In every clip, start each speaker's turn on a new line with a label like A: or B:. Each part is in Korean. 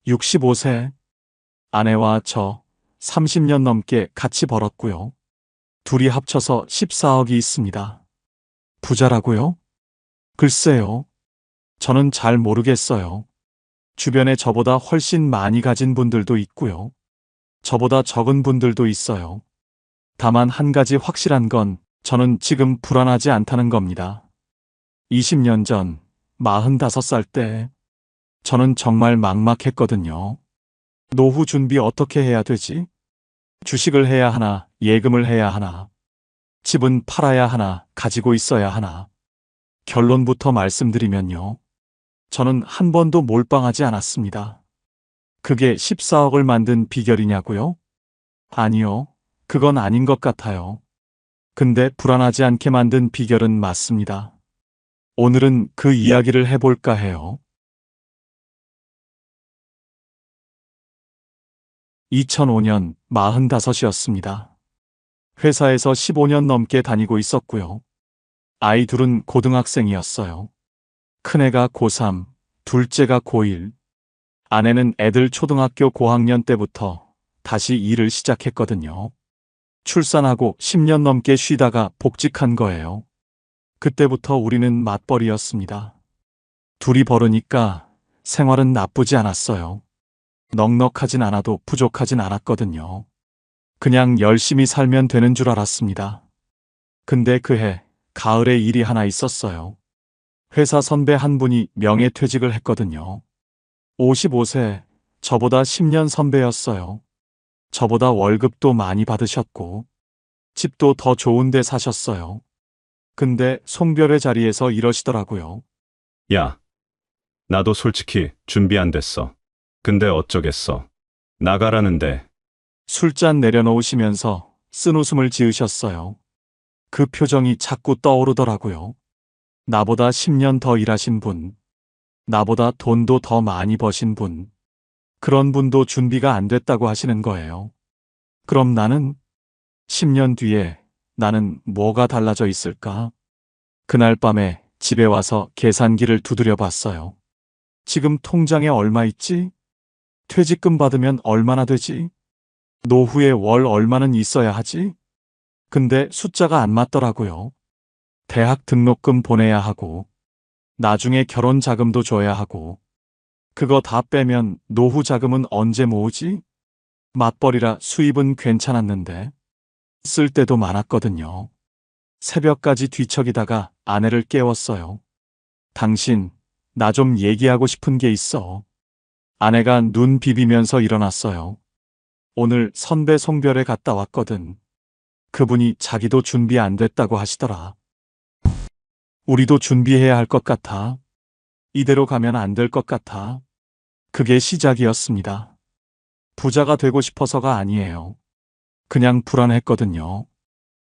A: 65세. 아내와 저 30년 넘게 같이 벌었고요. 둘이 합쳐서 14억이 있습니다. 부자라고요? 글쎄요. 저는 잘 모르겠어요. 주변에 저보다 훨씬 많이 가진 분들도 있고요. 저보다 적은 분들도 있어요. 다만 한 가지 확실한 건 저는 지금 불안하지 않다는 겁니다. 20년 전 45살 때 저는 정말 막막했거든요. 노후 준비 어떻게 해야 되지? 주식을 해야 하나, 예금을 해야 하나, 집은 팔아야 하나, 가지고 있어야 하나. 결론부터 말씀드리면요. 저는 한 번도 몰빵하지 않았습니다. 그게 14억을 만든 비결이냐고요? 아니요. 그건 아닌 것 같아요. 근데 불안하지 않게 만든 비결은 맞습니다. 오늘은 그 이야기를 해볼까 해요. 2005년 45이었습니다. 회사에서 15년 넘게 다니고 있었고요. 아이 둘은 고등학생이었어요. 큰애가 고3, 둘째가 고1. 아내는 애들 초등학교 고학년 때부터 다시 일을 시작했거든요. 출산하고 10년 넘게 쉬다가 복직한 거예요. 그때부터 우리는 맞벌이였습니다. 둘이 벌으니까 생활은 나쁘지 않았어요. 넉넉하진 않아도 부족하진 않았거든요. 그냥 열심히 살면 되는 줄 알았습니다. 근데 그해 가을에 일이 하나 있었어요. 회사 선배 한 분이 명예퇴직을 했거든요. 55세, 저보다 10년 선배였어요. 저보다 월급도 많이 받으셨고, 집도 더 좋은 데 사셨어요. 근데 송별회 자리에서 이러시더라고요.
B: 야, 나도 솔직히 준비 안 됐어. 근데 어쩌겠어. 나가라는데.
A: 술잔 내려놓으시면서 쓴웃음을 지으셨어요. 그 표정이 자꾸 떠오르더라고요. 나보다 10년 더 일하신 분, 나보다 돈도 더 많이 버신 분, 그런 분도 준비가 안 됐다고 하시는 거예요. 그럼 나는 10년 뒤에 나는 뭐가 달라져 있을까? 그날 밤에 집에 와서 계산기를 두드려 봤어요. 지금 통장에 얼마 있지? 퇴직금 받으면 얼마나 되지? 노후에 월 얼마는 있어야 하지? 근데 숫자가 안 맞더라고요. 대학 등록금 보내야 하고, 나중에 결혼 자금도 줘야 하고, 그거 다 빼면 노후 자금은 언제 모으지? 맞벌이라 수입은 괜찮았는데, 쓸 때도 많았거든요. 새벽까지 뒤척이다가 아내를 깨웠어요. 당신, 나 좀 얘기하고 싶은 게 있어. 아내가 눈 비비면서 일어났어요. 오늘 선배 송별회 갔다 왔거든. 그분이 자기도 준비 안 됐다고 하시더라. 우리도 준비해야 할 것 같아. 이대로 가면 안 될 것 같아. 그게 시작이었습니다. 부자가 되고 싶어서가 아니에요. 그냥 불안했거든요.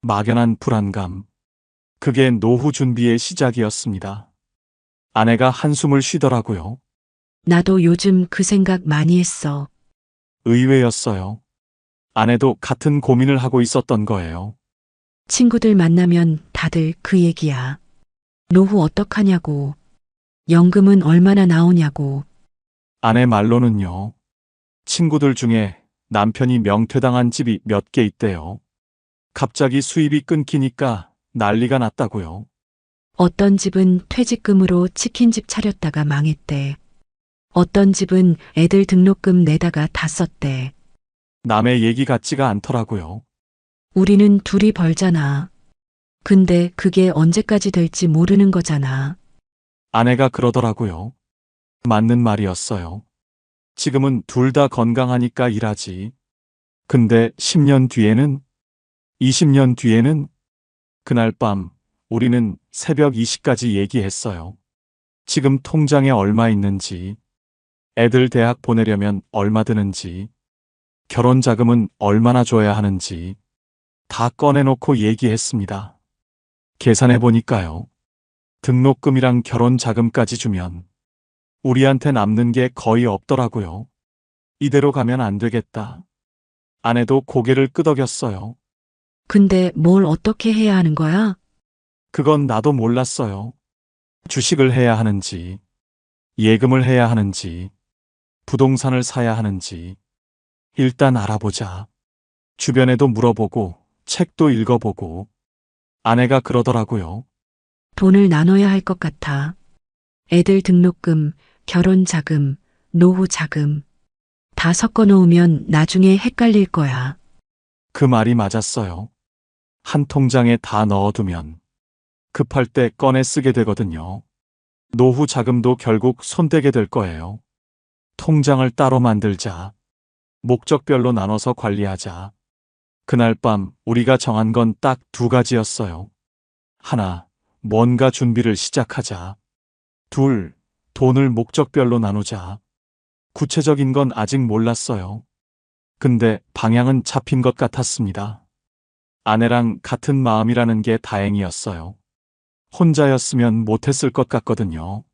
A: 막연한 불안감. 그게 노후 준비의 시작이었습니다. 아내가 한숨을 쉬더라고요.
C: 나도 요즘 그 생각 많이 했어.
A: 의외였어요. 아내도 같은 고민을 하고 있었던 거예요.
C: 친구들 만나면 다들 그 얘기야. 노후 어떡하냐고. 연금은 얼마나 나오냐고.
A: 아내 말로는요. 친구들 중에 남편이 명퇴당한 집이 몇 개 있대요. 갑자기 수입이 끊기니까 난리가 났다고요.
C: 어떤 집은 퇴직금으로 치킨집 차렸다가 망했대. 어떤 집은 애들 등록금 내다가 다 썼대.
A: 남의 얘기 같지가 않더라고요.
C: 우리는 둘이 벌잖아. 근데 그게 언제까지 될지 모르는 거잖아.
A: 아내가 그러더라고요. 맞는 말이었어요. 지금은 둘 다 건강하니까 일하지. 근데 10년 뒤에는? 20년 뒤에는? 그날 밤 우리는 새벽 2시까지 얘기했어요. 지금 통장에 얼마 있는지, 애들 대학 보내려면 얼마 드는지, 결혼 자금은 얼마나 줘야 하는지 다 꺼내놓고 얘기했습니다. 계산해 보니까요. 등록금이랑 결혼 자금까지 주면 우리한테 남는 게 거의 없더라고요. 이대로 가면 안 되겠다. 아내도 고개를 끄덕였어요.
C: 근데 뭘 어떻게 해야 하는 거야?
A: 그건 나도 몰랐어요. 주식을 해야 하는지, 예금을 해야 하는지, 부동산을 사야 하는지 일단 알아보자. 주변에도 물어보고 책도 읽어보고 아내가 그러더라고요.
C: 돈을 나눠야 할 것 같아. 애들 등록금, 결혼 자금, 노후 자금. 다 섞어 놓으면 나중에 헷갈릴 거야.
A: 그 말이 맞았어요. 한 통장에 다 넣어두면 급할 때 꺼내 쓰게 되거든요. 노후 자금도 결국 손대게 될 거예요. 통장을 따로 만들자. 목적별로 나눠서 관리하자. 그날 밤 우리가 정한 건 딱 두 가지였어요. 하나, 뭔가 준비를 시작하자. 둘, 돈을 목적별로 나누자. 구체적인 건 아직 몰랐어요. 근데 방향은 잡힌 것 같았습니다. 아내랑 같은 마음이라는 게 다행이었어요. 혼자였으면 못했을 것 같거든요.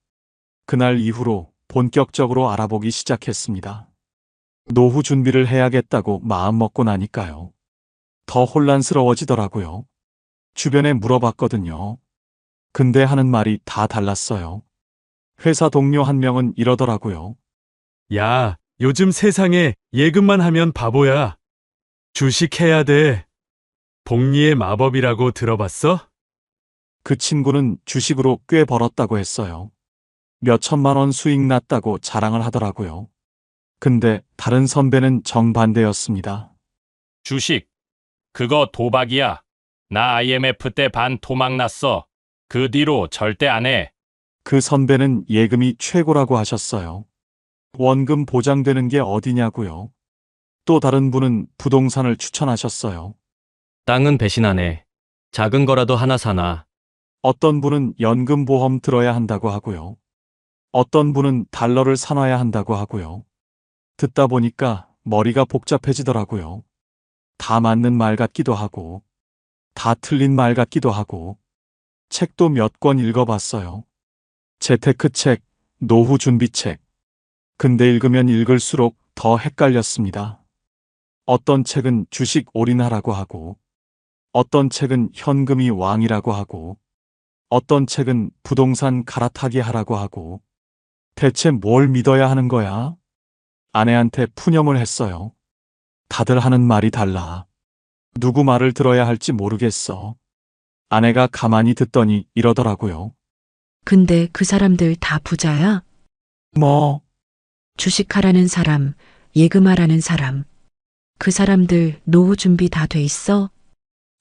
A: 그날 이후로 본격적으로 알아보기 시작했습니다. 노후 준비를 해야겠다고 마음먹고 나니까요. 더 혼란스러워지더라고요. 주변에 물어봤거든요. 근데 하는 말이 다 달랐어요. 회사 동료 한 명은 이러더라고요.
D: 야, 요즘 세상에 예금만 하면 바보야. 주식 해야 돼. 복리의 마법이라고 들어봤어?
A: 그 친구는 주식으로 꽤 벌었다고 했어요. 몇 천만 원 수익 났다고 자랑을 하더라고요. 근데 다른 선배는 정반대였습니다.
E: 주식. 그거 도박이야. 나 IMF 때 반 토막 났어. 그 뒤로 절대 안 해.
A: 그 선배는 예금이 최고라고 하셨어요. 원금 보장되는 게 어디냐고요. 또 다른 분은 부동산을 추천하셨어요.
F: 땅은 배신 안 해. 작은 거라도 하나 사놔.
A: 어떤 분은 연금보험 들어야 한다고 하고요. 어떤 분은 달러를 사놔야 한다고 하고요. 듣다 보니까 머리가 복잡해지더라고요. 다 맞는 말 같기도 하고, 다 틀린 말 같기도 하고, 책도 몇 권 읽어봤어요. 재테크 책, 노후 준비 책. 근데 읽으면 읽을수록 더 헷갈렸습니다. 어떤 책은 주식 올인하라고 하고, 어떤 책은 현금이 왕이라고 하고, 어떤 책은 부동산 갈아타기 하라고 하고, 대체 뭘 믿어야 하는 거야? 아내한테 푸념을 했어요. 다들 하는 말이 달라. 누구 말을 들어야 할지 모르겠어. 아내가 가만히 듣더니 이러더라고요.
C: 근데 그 사람들 다 부자야?
A: 뭐,
C: 주식하라는 사람, 예금하라는 사람. 그 사람들 노후 준비 다 돼 있어?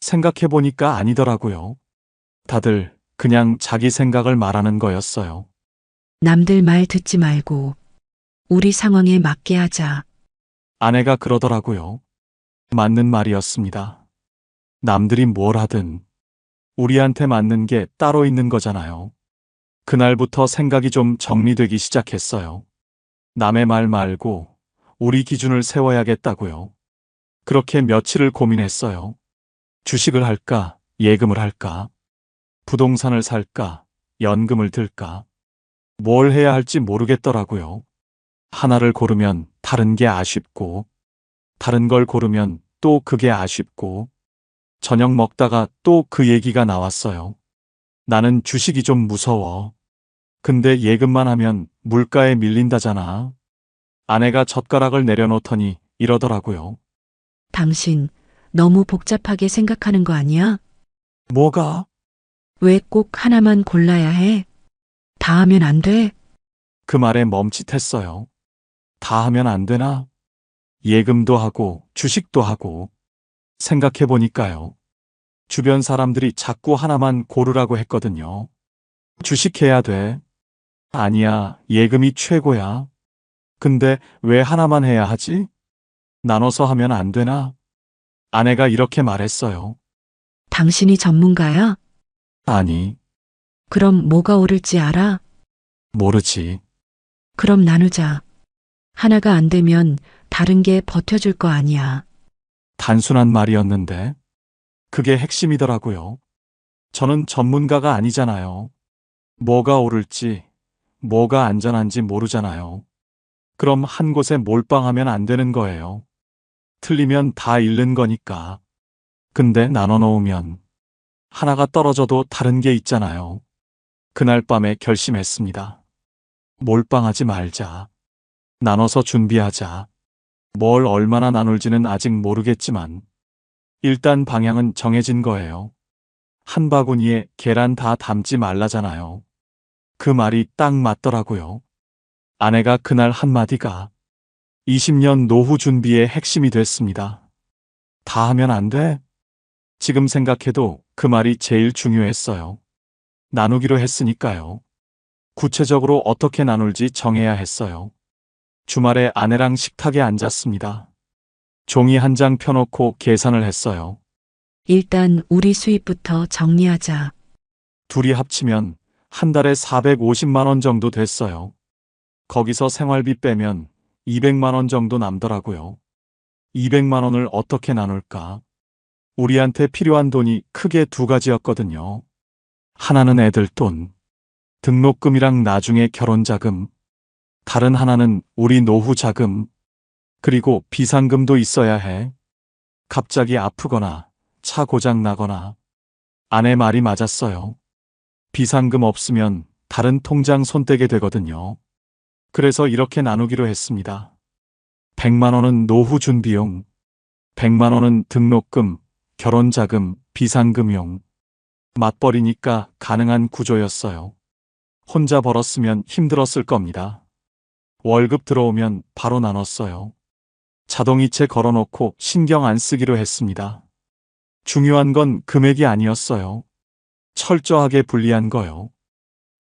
A: 생각해보니까 아니더라고요. 다들 그냥 자기 생각을 말하는 거였어요.
C: 남들 말 듣지 말고 우리 상황에 맞게 하자.
A: 아내가 그러더라고요. 맞는 말이었습니다. 남들이 뭘 하든 우리한테 맞는 게 따로 있는 거잖아요. 그날부터 생각이 좀 정리되기 시작했어요. 남의 말 말고 우리 기준을 세워야겠다고요. 그렇게 며칠을 고민했어요. 주식을 할까, 예금을 할까, 부동산을 살까, 연금을 들까. 뭘 해야 할지 모르겠더라고요. 하나를 고르면 다른 게 아쉽고, 다른 걸 고르면 또 그게 아쉽고, 저녁 먹다가 또 그 얘기가 나왔어요. 나는 주식이 좀 무서워. 근데 예금만 하면 물가에 밀린다잖아. 아내가 젓가락을 내려놓더니 이러더라고요.
C: 당신 너무 복잡하게 생각하는 거 아니야?
A: 뭐가?
C: 왜 꼭 하나만 골라야 해? 다 하면 안 돼?
A: 그 말에 멈칫했어요. 다 하면 안 되나? 예금도 하고 주식도 하고. 생각해보니까요. 주변 사람들이 자꾸 하나만 고르라고 했거든요. 주식해야 돼. 아니야, 예금이 최고야. 근데 왜 하나만 해야 하지? 나눠서 하면 안 되나? 아내가 이렇게 말했어요.
C: 당신이 전문가야?
A: 아니,
C: 그럼 뭐가 오를지 알아?
A: 모르지.
C: 그럼 나누자. 하나가 안 되면 다른 게 버텨줄 거 아니야.
A: 단순한 말이었는데, 그게 핵심이더라고요. 저는 전문가가 아니잖아요. 뭐가 오를지, 뭐가 안전한지 모르잖아요. 그럼 한 곳에 몰빵하면 안 되는 거예요. 틀리면 다 잃는 거니까. 근데 나눠 놓으면 하나가 떨어져도 다른 게 있잖아요. 그날 밤에 결심했습니다. 몰빵하지 말자. 나눠서 준비하자. 뭘 얼마나 나눌지는 아직 모르겠지만 일단 방향은 정해진 거예요. 한 바구니에 계란 다 담지 말라잖아요. 그 말이 딱 맞더라고요. 아내가 그날 한마디가 20년 노후 준비의 핵심이 됐습니다. 다 하면 안 돼? 지금 생각해도 그 말이 제일 중요했어요. 나누기로 했으니까요. 구체적으로 어떻게 나눌지 정해야 했어요. 주말에 아내랑 식탁에 앉았습니다. 종이 한 장 펴놓고 계산을 했어요.
C: 일단 우리 수입부터 정리하자.
A: 둘이 합치면 한 달에 450만 원 정도 됐어요. 거기서 생활비 빼면 200만 원 정도 남더라고요. 200만 원을 어떻게 나눌까? 우리한테 필요한 돈이 크게 두 가지였거든요. 하나는 애들 돈, 등록금이랑 나중에 결혼 자금. 다른 하나는 우리 노후 자금. 그리고 비상금도 있어야 해. 갑자기 아프거나 차 고장 나거나. 아내 말이 맞았어요. 비상금 없으면 다른 통장 손 떼게 되거든요. 그래서 이렇게 나누기로 했습니다. 100만 원은 노후 준비용, 100만 원은 등록금, 결혼자금, 비상금용. 맞벌이니까 가능한 구조였어요. 혼자 벌었으면 힘들었을 겁니다. 월급 들어오면 바로 나눴어요. 자동이체 걸어놓고 신경 안 쓰기로 했습니다. 중요한 건 금액이 아니었어요. 철저하게 분리한 거요.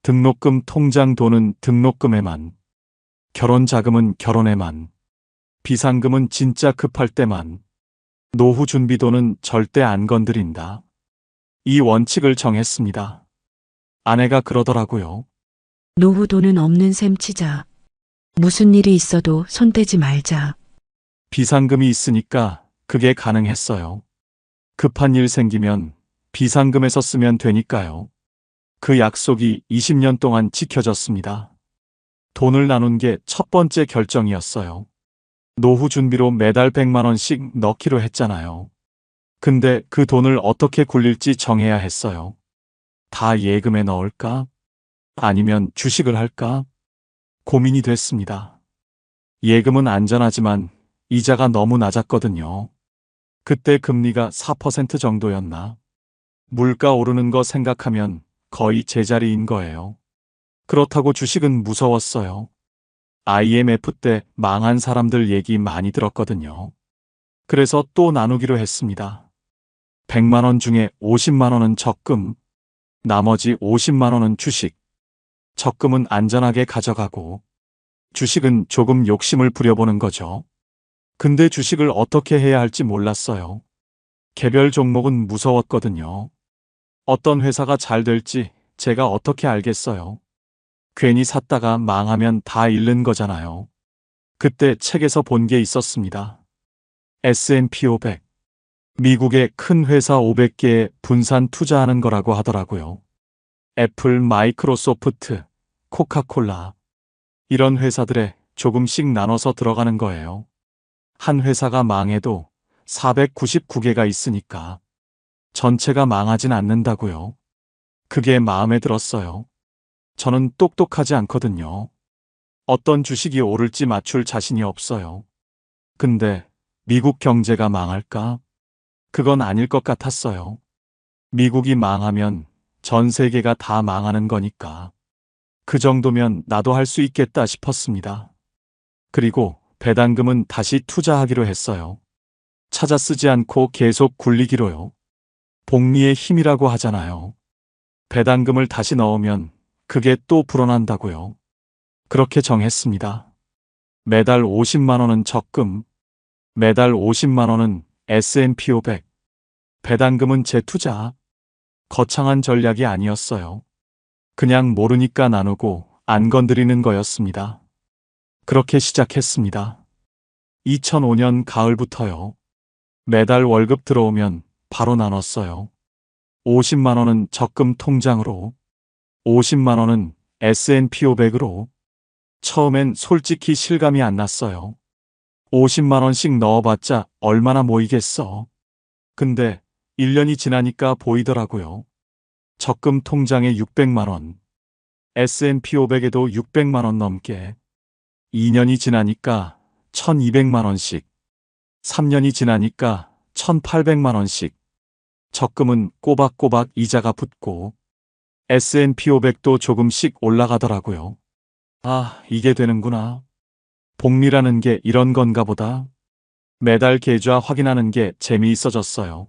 A: 등록금 통장 돈은 등록금에만, 결혼 자금은 결혼에만, 비상금은 진짜 급할 때만, 노후 준비돈은 절대 안 건드린다. 이 원칙을 정했습니다. 아내가 그러더라고요.
C: 노후 돈은 없는 셈 치자. 무슨 일이 있어도 손 떼지 말자.
A: 비상금이 있으니까 그게 가능했어요. 급한 일 생기면 비상금에서 쓰면 되니까요. 그 약속이 20년 동안 지켜졌습니다. 돈을 나눈 게 첫 번째 결정이었어요. 노후 준비로 매달 100만 원씩 넣기로 했잖아요. 근데 그 돈을 어떻게 굴릴지 정해야 했어요. 다 예금에 넣을까? 아니면 주식을 할까? 고민이 됐습니다. 예금은 안전하지만 이자가 너무 낮았거든요. 그때 금리가 4% 정도였나? 물가 오르는 거 생각하면 거의 제자리인 거예요. 그렇다고 주식은 무서웠어요. IMF 때 망한 사람들 얘기 많이 들었거든요. 그래서 또 나누기로 했습니다. 100만 원 중에 50만 원은 적금, 나머지 50만 원은 주식. 적금은 안전하게 가져가고, 주식은 조금 욕심을 부려보는 거죠. 근데 주식을 어떻게 해야 할지 몰랐어요. 개별 종목은 무서웠거든요. 어떤 회사가 잘 될지 제가 어떻게 알겠어요. 괜히 샀다가 망하면 다 잃는 거잖아요. 그때 책에서 본 게 있었습니다. S&P 500. 미국의 큰 회사 500개에 분산 투자하는 거라고 하더라고요. 애플, 마이크로소프트, 코카콜라. 이런 회사들에 조금씩 나눠서 들어가는 거예요. 한 회사가 망해도 499개가 있으니까 전체가 망하진 않는다고요. 그게 마음에 들었어요. 저는 똑똑하지 않거든요. 어떤 주식이 오를지 맞출 자신이 없어요. 근데 미국 경제가 망할까? 그건 아닐 것 같았어요. 미국이 망하면 전 세계가 다 망하는 거니까. 그 정도면 나도 할 수 있겠다 싶었습니다. 그리고 배당금은 다시 투자하기로 했어요. 찾아 쓰지 않고 계속 굴리기로요. 복리의 힘이라고 하잖아요. 배당금을 다시 넣으면 그게 또 불어난다고요. 그렇게 정했습니다. 매달 50만 원은 적금, 매달 50만 원은 S&P 500. 배당금은 제 투자. 거창한 전략이 아니었어요. 그냥 모르니까 나누고 안 건드리는 거였습니다. 그렇게 시작했습니다. 2005년 가을부터요. 매달 월급 들어오면 바로 나눴어요. 50만 원은 적금 통장으로, 50만 원은 S&P 500으로. 처음엔 솔직히 실감이 안 났어요. 50만 원씩 넣어봤자 얼마나 모이겠어. 근데 1년이 지나니까 보이더라고요. 적금 통장에 600만 원, S&P 500에도 600만 원 넘게. 2년이 지나니까 1200만 원씩, 3년이 지나니까 1800만 원씩, 적금은 꼬박꼬박 이자가 붙고 S&P 500도 조금씩 올라가더라고요. 아, 이게 되는구나. 복리라는 게 이런 건가 보다. 매달 계좌 확인하는 게 재미있어졌어요.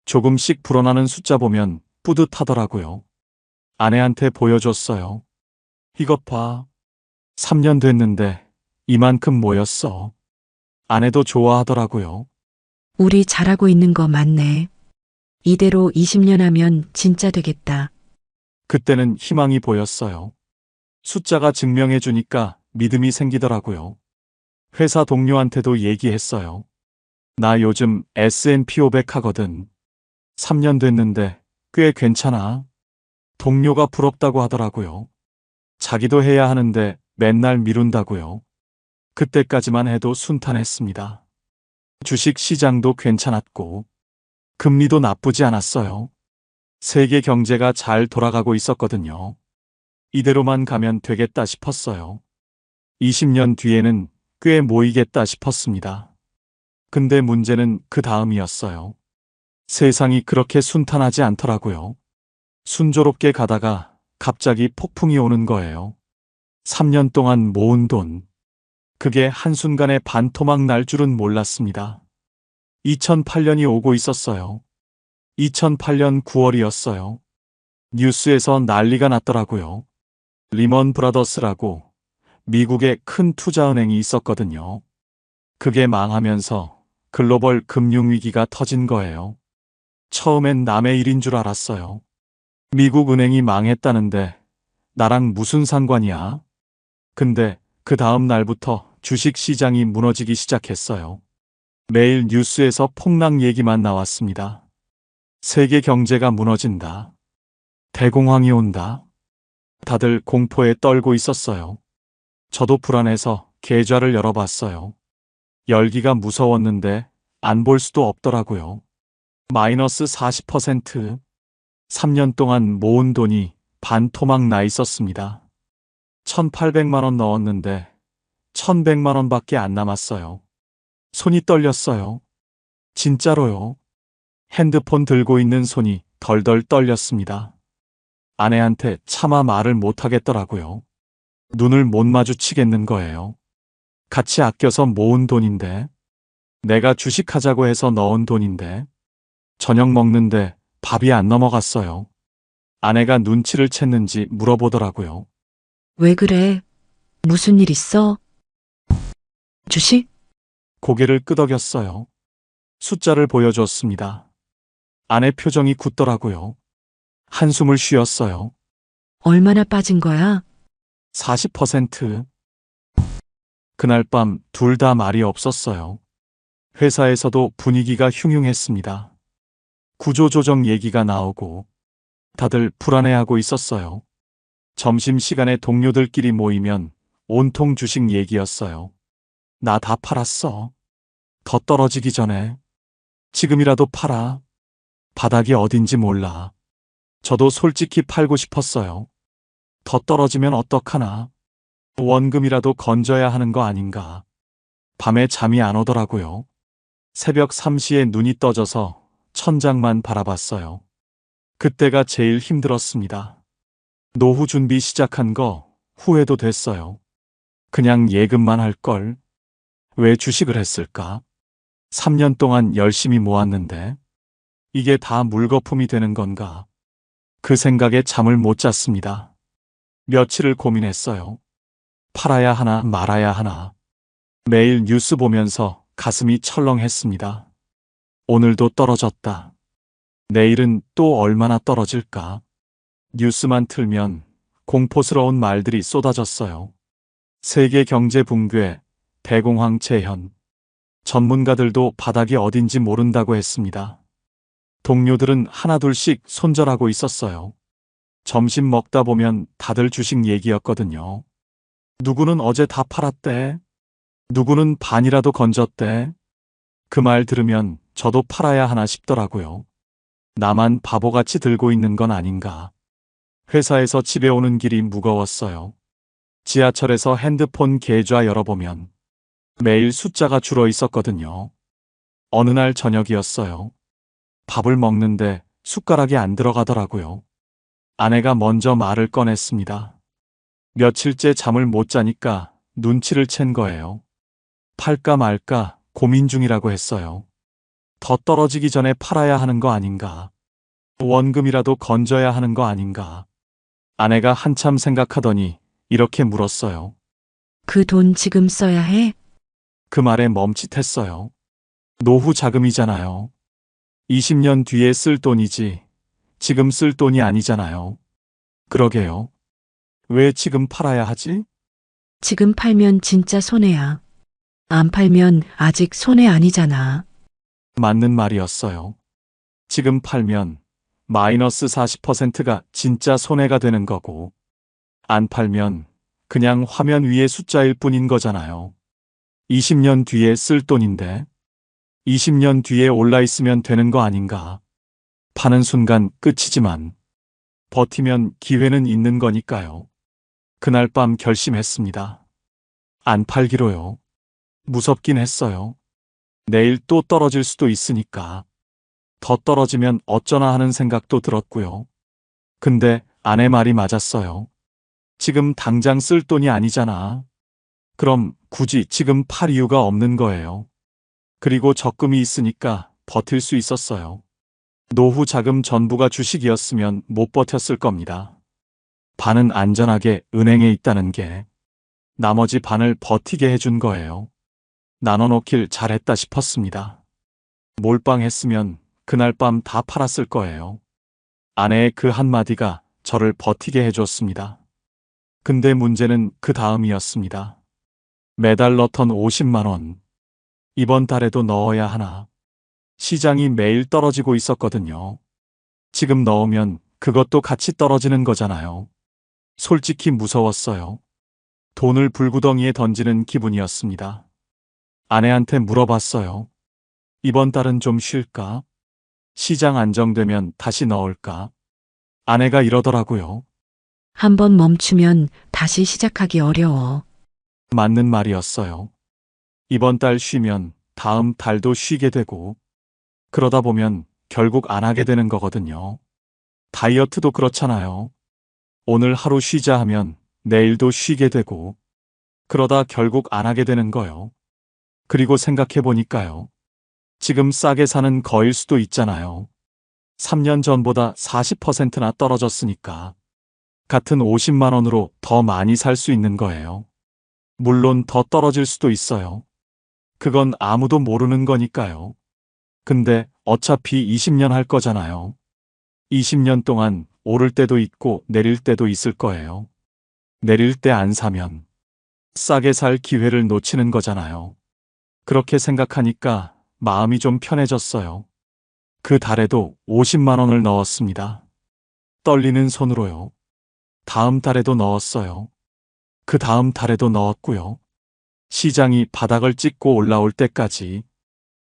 A: 조금씩 불어나는 숫자 보면 뿌듯하더라고요. 아내한테 보여줬어요. 이것 봐. 3년 됐는데 이만큼 모였어. 아내도 좋아하더라고요.
C: 우리 잘하고 있는 거 맞네. 이대로 20년 하면 진짜 되겠다.
A: 그때는 희망이 보였어요. 숫자가 증명해 주니까 믿음이 생기더라고요. 회사 동료한테도 얘기했어요. 나 요즘 S&P 500 하거든. 3년 됐는데 꽤 괜찮아. 동료가 부럽다고 하더라고요. 자기도 해야 하는데 맨날 미룬다고요. 그때까지만 해도 순탄했습니다. 주식 시장도 괜찮았고 금리도 나쁘지 않았어요. 세계 경제가 잘 돌아가고 있었거든요. 이대로만 가면 되겠다 싶었어요. 20년 뒤에는 꽤 모이겠다 싶었습니다. 근데 문제는 그 다음이었어요. 세상이 그렇게 순탄하지 않더라고요. 순조롭게 가다가 갑자기 폭풍이 오는 거예요. 3년 동안 모은 돈. 그게 한순간에 반토막 날 줄은 몰랐습니다. 2008년이 오고 있었어요. 2008년 9월이었어요. 뉴스에서 난리가 났더라고요. 리먼 브라더스라고 미국의 큰 투자은행이 있었거든요. 그게 망하면서 글로벌 금융위기가 터진 거예요. 처음엔 남의 일인 줄 알았어요. 미국 은행이 망했다는데 나랑 무슨 상관이야? 근데 그 다음 날부터 주식 시장이 무너지기 시작했어요. 매일 뉴스에서 폭락 얘기만 나왔습니다. 세계 경제가 무너진다. 대공황이 온다. 다들 공포에 떨고 있었어요. 저도 불안해서 계좌를 열어봤어요. 열기가 무서웠는데 안 볼 수도 없더라고요. 마이너스 40%. 3년 동안 모은 돈이 반토막 나 있었습니다. 1800만 원 넣었는데 1100만 원밖에 안 남았어요. 손이 떨렸어요. 진짜로요. 핸드폰 들고 있는 손이 덜덜 떨렸습니다. 아내한테 차마 말을 못 하겠더라고요. 눈을 못 마주치겠는 거예요. 같이 아껴서 모은 돈인데, 내가 주식하자고 해서 넣은 돈인데, 저녁 먹는데 밥이 안 넘어갔어요. 아내가 눈치를 챘는지 물어보더라고요.
C: 왜 그래? 무슨 일 있어? 주식?
A: 고개를 끄덕였어요. 숫자를 보여줬습니다. 아내 표정이 굳더라고요. 한숨을 쉬었어요.
C: 얼마나 빠진 거야?
A: 40%. 그날 밤 둘 다 말이 없었어요. 회사에서도 분위기가 흉흉했습니다. 구조조정 얘기가 나오고 다들 불안해하고 있었어요. 점심시간에 동료들끼리 모이면 온통 주식 얘기였어요. 나 다 팔았어. 더 떨어지기 전에. 지금이라도 팔아. 바닥이 어딘지 몰라. 저도 솔직히 팔고 싶었어요. 더 떨어지면 어떡하나. 원금이라도 건져야 하는 거 아닌가. 밤에 잠이 안 오더라고요. 새벽 3시에 눈이 떠져서 천장만 바라봤어요. 그때가 제일 힘들었습니다. 노후 준비 시작한 거 후회도 됐어요. 그냥 예금만 할 걸. 왜 주식을 했을까? 3년 동안 열심히 모았는데 이게 다 물거품이 되는 건가? 그 생각에 잠을 못 잤습니다. 며칠을 고민했어요. 팔아야 하나 말아야 하나. 매일 뉴스 보면서 가슴이 철렁했습니다. 오늘도 떨어졌다. 내일은 또 얼마나 떨어질까? 뉴스만 틀면 공포스러운 말들이 쏟아졌어요. 세계 경제 붕괴, 대공황 재현. 전문가들도 바닥이 어딘지 모른다고 했습니다. 동료들은 하나둘씩 손절하고 있었어요. 점심 먹다 보면 다들 주식 얘기였거든요. 누구는 어제 다 팔았대. 누구는 반이라도 건졌대. 그 말 들으면 저도 팔아야 하나 싶더라고요. 나만 바보같이 들고 있는 건 아닌가. 회사에서 집에 오는 길이 무거웠어요. 지하철에서 핸드폰 계좌 열어보면 매일 숫자가 줄어 있었거든요. 어느 날 저녁이었어요. 밥을 먹는데 숟가락이 안 들어가더라고요. 아내가 먼저 말을 꺼냈습니다. 며칠째 잠을 못 자니까 눈치를 챈 거예요. 팔까 말까 고민 중이라고 했어요. 더 떨어지기 전에 팔아야 하는 거 아닌가? 원금이라도 건져야 하는 거 아닌가? 아내가 한참 생각하더니 이렇게 물었어요.
C: 그 돈 지금 써야 해?
A: 그 말에 멈칫했어요. 노후 자금이잖아요. 20년 뒤에 쓸 돈이지 지금 쓸 돈이 아니잖아요. 그러게요. 왜 지금 팔아야 하지?
C: 지금 팔면 진짜 손해야. 안 팔면 아직 손해 아니잖아.
A: 맞는 말이었어요. 지금 팔면 마이너스 40%가 진짜 손해가 되는 거고, 안 팔면 그냥 화면 위의 숫자일 뿐인 거잖아요. 20년 뒤에 쓸 돈인데, 20년 뒤에 올라 있으면 되는 거 아닌가. 파는 순간 끝이지만, 버티면 기회는 있는 거니까요. 그날 밤 결심했습니다. 안 팔기로요. 무섭긴 했어요. 내일 또 떨어질 수도 있으니까. 더 떨어지면 어쩌나 하는 생각도 들었고요. 근데 아내 말이 맞았어요. 지금 당장 쓸 돈이 아니잖아. 그럼 굳이 지금 팔 이유가 없는 거예요. 그리고 적금이 있으니까 버틸 수 있었어요. 노후 자금 전부가 주식이었으면 못 버텼을 겁니다. 반은 안전하게 은행에 있다는 게 나머지 반을 버티게 해준 거예요. 나눠놓길 잘했다 싶었습니다. 몰빵했으면 그날 밤 다 팔았을 거예요. 아내의 그 한마디가 저를 버티게 해줬습니다. 근데 문제는 그 다음이었습니다. 매달 넣던 50만 원. 이번 달에도 넣어야 하나. 시장이 매일 떨어지고 있었거든요. 지금 넣으면 그것도 같이 떨어지는 거잖아요. 솔직히 무서웠어요. 돈을 불구덩이에 던지는 기분이었습니다. 아내한테 물어봤어요. 이번 달은 좀 쉴까? 시장 안정되면 다시 넣을까? 아내가 이러더라고요.
C: 한번 멈추면 다시 시작하기 어려워.
A: 맞는 말이었어요. 이번 달 쉬면 다음 달도 쉬게 되고, 그러다 보면 결국 안 하게 되는 거거든요. 다이어트도 그렇잖아요. 오늘 하루 쉬자 하면 내일도 쉬게 되고, 그러다 결국 안 하게 되는 거요. 그리고 생각해 보니까요. 지금 싸게 사는 거일 수도 있잖아요. 3년 전보다 40%나 떨어졌으니까. 같은 50만 원으로 더 많이 살 수 있는 거예요. 물론 더 떨어질 수도 있어요. 그건 아무도 모르는 거니까요. 근데 어차피 20년 할 거잖아요. 20년 동안 오를 때도 있고 내릴 때도 있을 거예요. 내릴 때 안 사면 싸게 살 기회를 놓치는 거잖아요. 그렇게 생각하니까 마음이 좀 편해졌어요. 그 달에도 50만 원을 넣었습니다. 떨리는 손으로요. 다음 달에도 넣었어요. 그 다음 달에도 넣었고요. 시장이 바닥을 찍고 올라올 때까지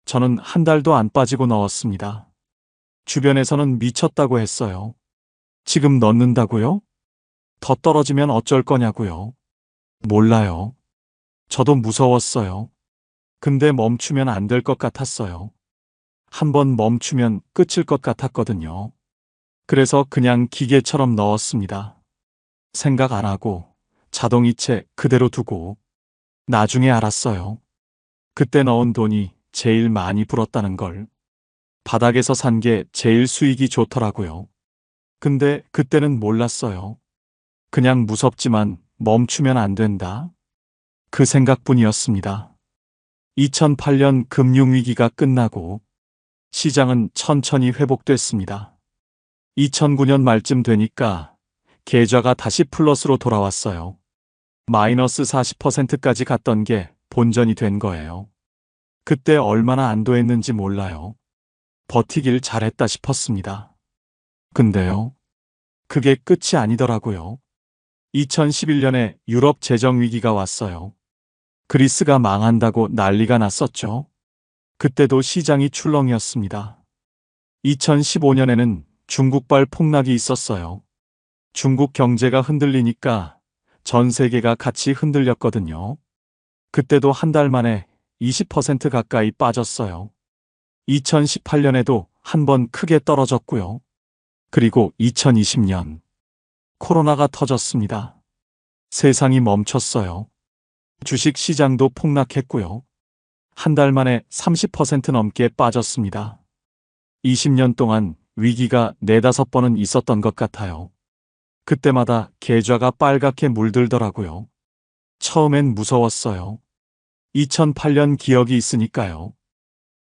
A: 저는 한 달도 안 빠지고 넣었습니다. 주변에서는 미쳤다고 했어요. 지금 넣는다고요? 더 떨어지면 어쩔 거냐고요? 몰라요. 저도 무서웠어요. 근데 멈추면 안 될 것 같았어요. 한번 멈추면 끝일 것 같았거든요. 그래서 그냥 기계처럼 넣었습니다. 생각 안 하고 자동이체 그대로 두고 나중에 알았어요. 그때 넣은 돈이 제일 많이 불었다는 걸. 바닥에서 산 게 제일 수익이 좋더라고요. 근데 그때는 몰랐어요. 그냥 무섭지만 멈추면 안 된다. 그 생각뿐이었습니다. 2008년 금융위기가 끝나고 시장은 천천히 회복됐습니다. 2009년 말쯤 되니까 계좌가 다시 플러스로 돌아왔어요. 마이너스 40%까지 갔던 게 본전이 된 거예요. 그때 얼마나 안도했는지 몰라요. 버티길 잘했다 싶었습니다. 근데요, 그게 끝이 아니더라고요. 2011년에 유럽 재정위기가 왔어요. 그리스가 망한다고 난리가 났었죠. 그때도 시장이 출렁이었습니다. 2015년에는 중국발 폭락이 있었어요. 중국 경제가 흔들리니까 전 세계가 같이 흔들렸거든요. 그때도 한 달 만에 20% 가까이 빠졌어요. 2018년에도 한 번 크게 떨어졌고요. 그리고 2020년 코로나가 터졌습니다. 세상이 멈췄어요. 주식 시장도 폭락했고요. 한 달 만에 30% 넘게 빠졌습니다. 20년 동안 위기가 4~5번은 있었던 것 같아요. 그때마다 계좌가 빨갛게 물들더라고요. 처음엔 무서웠어요. 2008년 기억이 있으니까요.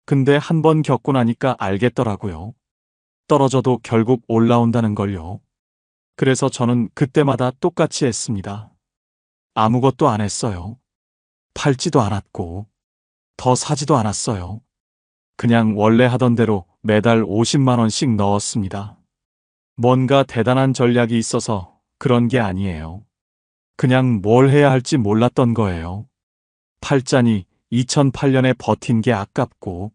A: 근데 한 번 겪고 나니까 알겠더라고요. 떨어져도 결국 올라온다는 걸요. 그래서 저는 그때마다 똑같이 했습니다. 아무것도 안 했어요. 팔지도 않았고, 더 사지도 않았어요. 그냥 원래 하던 대로 매달 50만 원씩 넣었습니다. 뭔가 대단한 전략이 있어서 그런 게 아니에요. 그냥 뭘 해야 할지 몰랐던 거예요. 팔자니 2008년에 버틴 게 아깝고,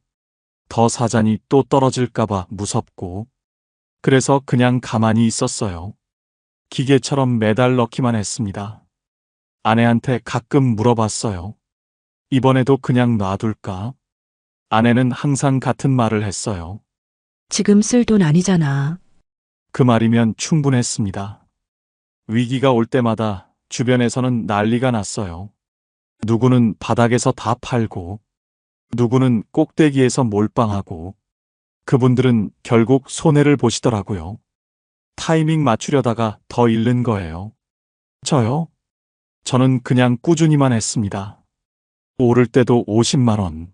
A: 더 사자니 또 떨어질까봐 무섭고, 그래서 그냥 가만히 있었어요. 기계처럼 매달 넣기만 했습니다. 아내한테 가끔 물어봤어요. 이번에도 그냥 놔둘까? 아내는 항상 같은 말을 했어요.
C: 지금 쓸 돈 아니잖아.
A: 그 말이면 충분했습니다. 위기가 올 때마다 주변에서는 난리가 났어요. 누구는 바닥에서 다 팔고, 누구는 꼭대기에서 몰빵하고, 그분들은 결국 손해를 보시더라고요. 타이밍 맞추려다가 더 잃는 거예요. 저요? 저는 그냥 꾸준히만 했습니다. 오를 때도 50만 원,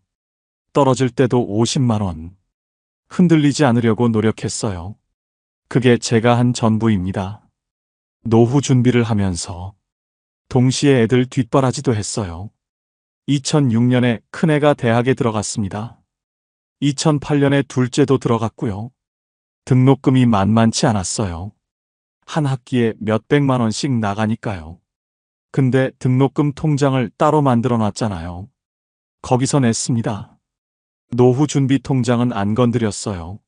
A: 떨어질 때도 50만 원. 흔들리지 않으려고 노력했어요. 그게 제가 한 전부입니다. 노후 준비를 하면서 동시에 애들 뒷바라지도 했어요. 2006년에 큰애가 대학에 들어갔습니다. 2008년에 둘째도 들어갔고요. 등록금이 만만치 않았어요. 한 학기에 몇백만 원씩 나가니까요. 근데 등록금 통장을 따로 만들어 놨잖아요. 거기서 냈습니다. 노후 준비 통장은 안 건드렸어요.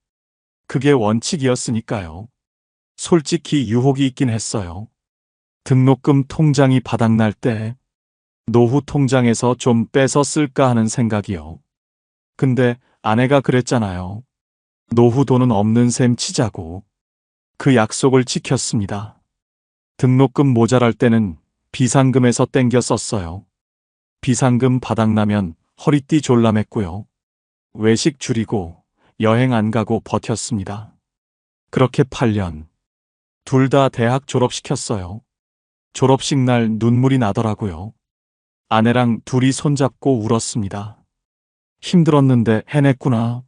A: 그게 원칙이었으니까요. 솔직히 유혹이 있긴 했어요. 등록금 통장이 바닥날 때 노후 통장에서 좀 빼서 쓸까 하는 생각이요. 근데 아내가 그랬잖아요. 노후 돈은 없는 셈 치자고. 그 약속을 지켰습니다. 등록금 모자랄 때는 비상금에서 땡겨 썼어요. 비상금 바닥나면 허리띠 졸라맸고요. 외식 줄이고 여행 안 가고 버텼습니다. 그렇게 8년. 둘 다 대학 졸업시켰어요. 졸업식 날 눈물이 나더라고요. 아내랑 둘이 손잡고 울었습니다. 힘들었는데 해냈구나.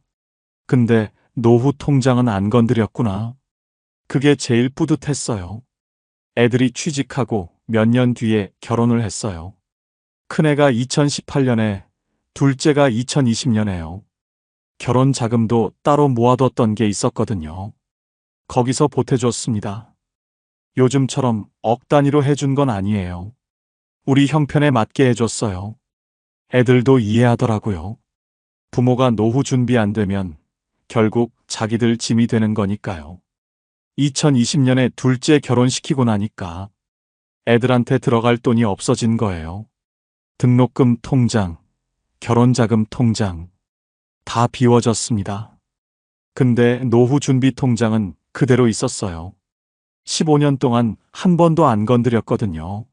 A: 근데 노후 통장은 안 건드렸구나. 그게 제일 뿌듯했어요. 애들이 취직하고 몇 년 뒤에 결혼을 했어요. 큰애가 2018년에, 둘째가 2020년에요. 결혼 자금도 따로 모아뒀던 게 있었거든요. 거기서 보태줬습니다. 요즘처럼 억 단위로 해준 건 아니에요. 우리 형편에 맞게 해줬어요. 애들도 이해하더라고요. 부모가 노후 준비 안 되면 결국 자기들 짐이 되는 거니까요. 2020년에 둘째 결혼시키고 나니까 애들한테 들어갈 돈이 없어진 거예요. 등록금 통장, 결혼자금 통장 다 비워졌습니다. 근데 노후 준비 통장은 그대로 있었어요. 15년 동안 한 번도 안 건드렸거든요.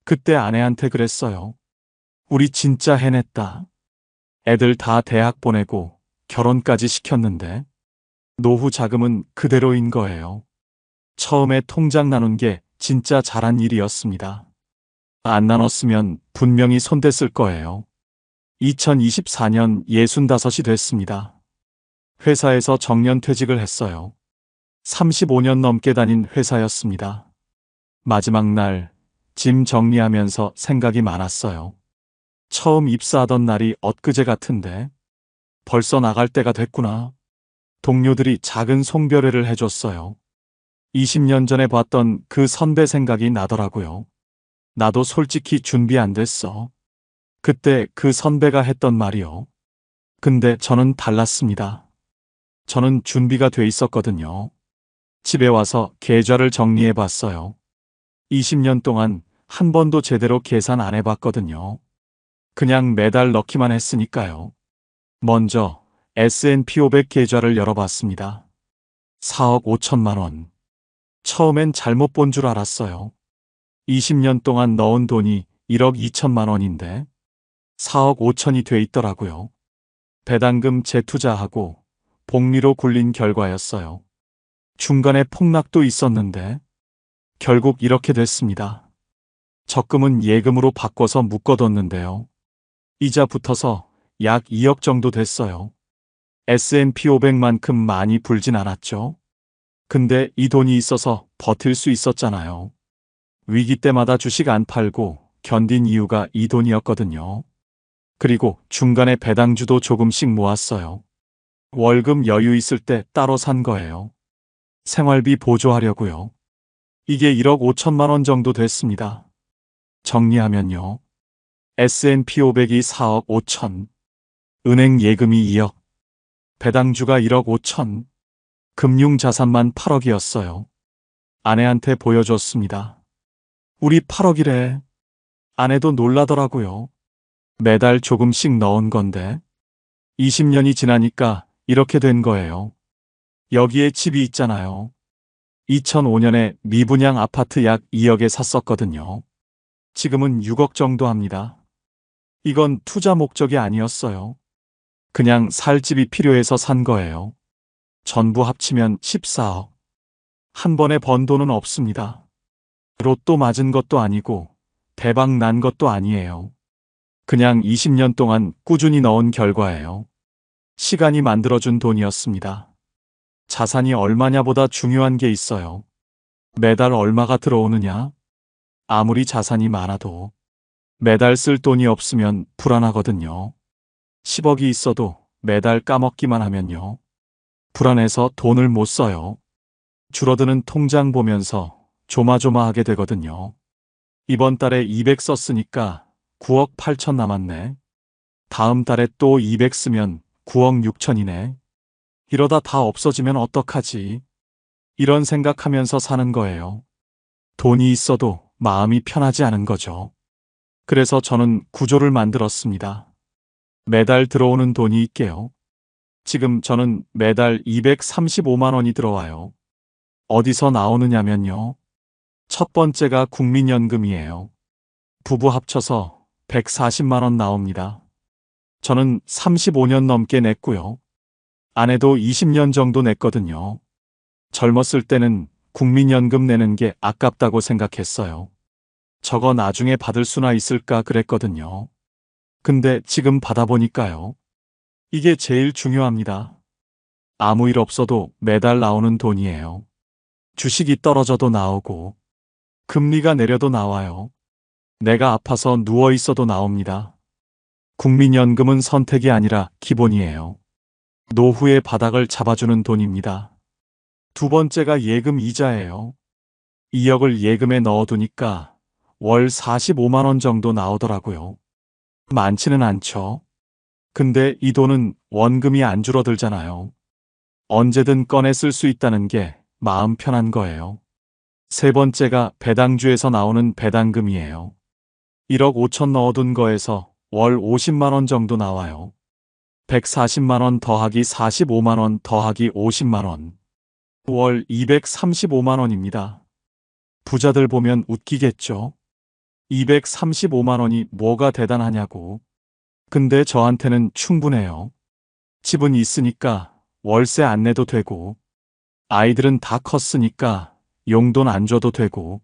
A: 그때 아내한테 그랬어요. 우리 진짜 해냈다. 애들 다 대학 보내고 결혼까지 시켰는데 노후 자금은 그대로인 거예요. 처음에 통장 나눈 게 진짜 잘한 일이었습니다. 안 나눴으면 분명히 손댔을 거예요. 2024년 65이 됐습니다. 회사에서 정년퇴직을 했어요. 35년 넘게 다닌 회사였습니다. 마지막 날 짐 정리하면서 생각이 많았어요. 처음 입사하던 날이 엊그제 같은데 벌써 나갈 때가 됐구나. 동료들이 작은 송별회를 해줬어요. 20년 전에 봤던 그 선배 생각이 나더라고요. 나도 솔직히 준비 안 됐어. 그때 그 선배가 했던 말이요. 근데 저는 달랐습니다. 저는 준비가 돼 있었거든요. 집에 와서 계좌를 정리해 봤어요. 20년 동안 한 번도 제대로 계산 안 해봤거든요. 그냥 매달 넣기만 했으니까요. 먼저 S&P 500 계좌를 열어봤습니다. 4억 5천만 원. 처음엔 잘못 본 줄 알았어요. 20년 동안 넣은 돈이 1억 2천만 원인데 4억 5천이 돼 있더라고요. 배당금 재투자하고 복리로 굴린 결과였어요. 중간에 폭락도 있었는데 결국 이렇게 됐습니다. 적금은 예금으로 바꿔서 묶어뒀는데요. 이자 붙어서 약 2억 정도 됐어요. S&P 500만큼 많이 불진 않았죠. 근데 이 돈이 있어서 버틸 수 있었잖아요. 위기 때마다 주식 안 팔고 견딘 이유가 이 돈이었거든요. 그리고 중간에 배당주도 조금씩 모았어요. 월급 여유 있을 때 따로 산 거예요. 생활비 보조하려고요. 이게 1억 5천만 원 정도 됐습니다. 정리하면요. S&P 500이 4억 5천, 은행 예금이 2억, 배당주가 1억 5천, 금융자산만 8억이었어요. 아내한테 보여줬습니다. 우리 8억이래. 아내도 놀라더라고요. 매달 조금씩 넣은 건데 20년이 지나니까 이렇게 된 거예요. 여기에 집이 있잖아요. 2005년에 미분양 아파트 약 2억에 샀었거든요. 지금은 6억 정도 합니다. 이건 투자 목적이 아니었어요. 그냥 살 집이 필요해서 산 거예요. 전부 합치면 14억. 한 번에 번 돈은 없습니다. 로또 맞은 것도 아니고 대박 난 것도 아니에요. 그냥 20년 동안 꾸준히 넣은 결과예요. 시간이 만들어준 돈이었습니다. 자산이 얼마냐보다 중요한 게 있어요. 매달 얼마가 들어오느냐? 아무리 자산이 많아도 매달 쓸 돈이 없으면 불안하거든요. 10억이 있어도 매달 까먹기만 하면요. 불안해서 돈을 못 써요. 줄어드는 통장 보면서 조마조마하게 되거든요. 이번 달에 200 썼으니까 9억 8천 남았네. 다음 달에 또 200 쓰면 9억 6천이네. 이러다 다 없어지면 어떡하지? 이런 생각하면서 사는 거예요. 돈이 있어도 마음이 편하지 않은 거죠. 그래서 저는 구조를 만들었습니다. 매달 들어오는 돈이 있게요. 지금 저는 매달 235만 원이 들어와요. 어디서 나오느냐면요. 첫 번째가 국민연금이에요. 부부 합쳐서 140만 원 나옵니다. 저는 35년 넘게 냈고요. 아내도 20년 정도 냈거든요. 젊었을 때는 국민연금 내는 게 아깝다고 생각했어요. 저거 나중에 받을 수나 있을까 그랬거든요. 근데 지금 받아보니까요. 이게 제일 중요합니다. 아무 일 없어도 매달 나오는 돈이에요. 주식이 떨어져도 나오고, 금리가 내려도 나와요. 내가 아파서 누워 있어도 나옵니다. 국민연금은 선택이 아니라 기본이에요. 노후의 바닥을 잡아주는 돈입니다. 두 번째가 예금 이자예요. 2억을 예금에 넣어두니까 월 45만 원 정도 나오더라고요. 많지는 않죠. 근데 이 돈은 원금이 안 줄어들잖아요. 언제든 꺼내 쓸 수 있다는 게 마음 편한 거예요. 세 번째가 배당주에서 나오는 배당금이에요. 1억 5천 넣어둔 거에서 월 50만 원 정도 나와요. 140만 원 더하기 45만 원 더하기 50만 원. 월 235만 원입니다. 부자들 보면 웃기겠죠? 235만 원이 뭐가 대단하냐고. 근데 저한테는 충분해요. 집은 있으니까 월세 안 내도 되고, 아이들은 다 컸으니까 용돈 안 줘도 되고,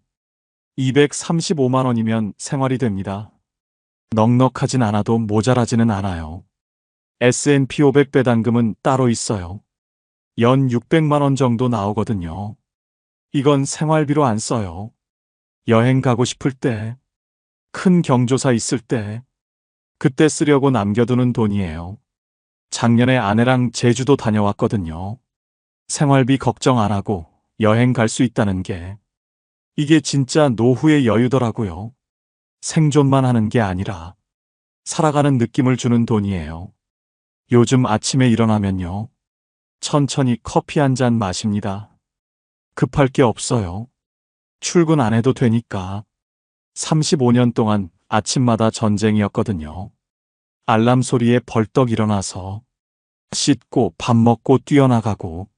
A: 235만 원이면 생활이 됩니다. 넉넉하진 않아도 모자라지는 않아요. S&P 500 배당금은 따로 있어요. 연 600만 원 정도 나오거든요. 이건 생활비로 안 써요. 여행 가고 싶을 때, 큰 경조사 있을 때, 그때 쓰려고 남겨두는 돈이에요. 작년에 아내랑 제주도 다녀왔거든요. 생활비 걱정 안 하고 여행 갈 수 있다는 게, 이게 진짜 노후의 여유더라고요. 생존만 하는 게 아니라 살아가는 느낌을 주는 돈이에요. 요즘 아침에 일어나면요. 천천히 커피 한 잔 마십니다. 급할 게 없어요. 출근 안 해도 되니까. 35년 동안 아침마다 전쟁이었거든요. 알람 소리에 벌떡 일어나서 씻고 밥 먹고 뛰어나가고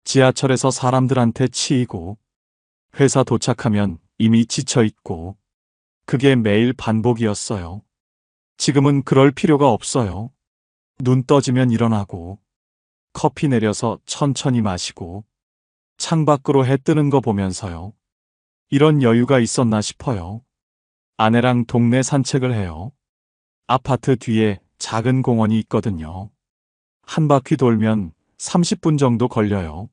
A: 지하철에서 사람들한테 치이고 회사 도착하면 이미 지쳐 있고 그게 매일 반복이었어요. 지금은 그럴 필요가 없어요. 눈 떠지면 일어나고 커피 내려서 천천히 마시고 창밖으로 해 뜨는 거 보면서요. 이런 여유가 있었나 싶어요. 아내랑 동네 산책을 해요. 아파트 뒤에 작은 공원이 있거든요. 한 바퀴 돌면 30분 정도 걸려요.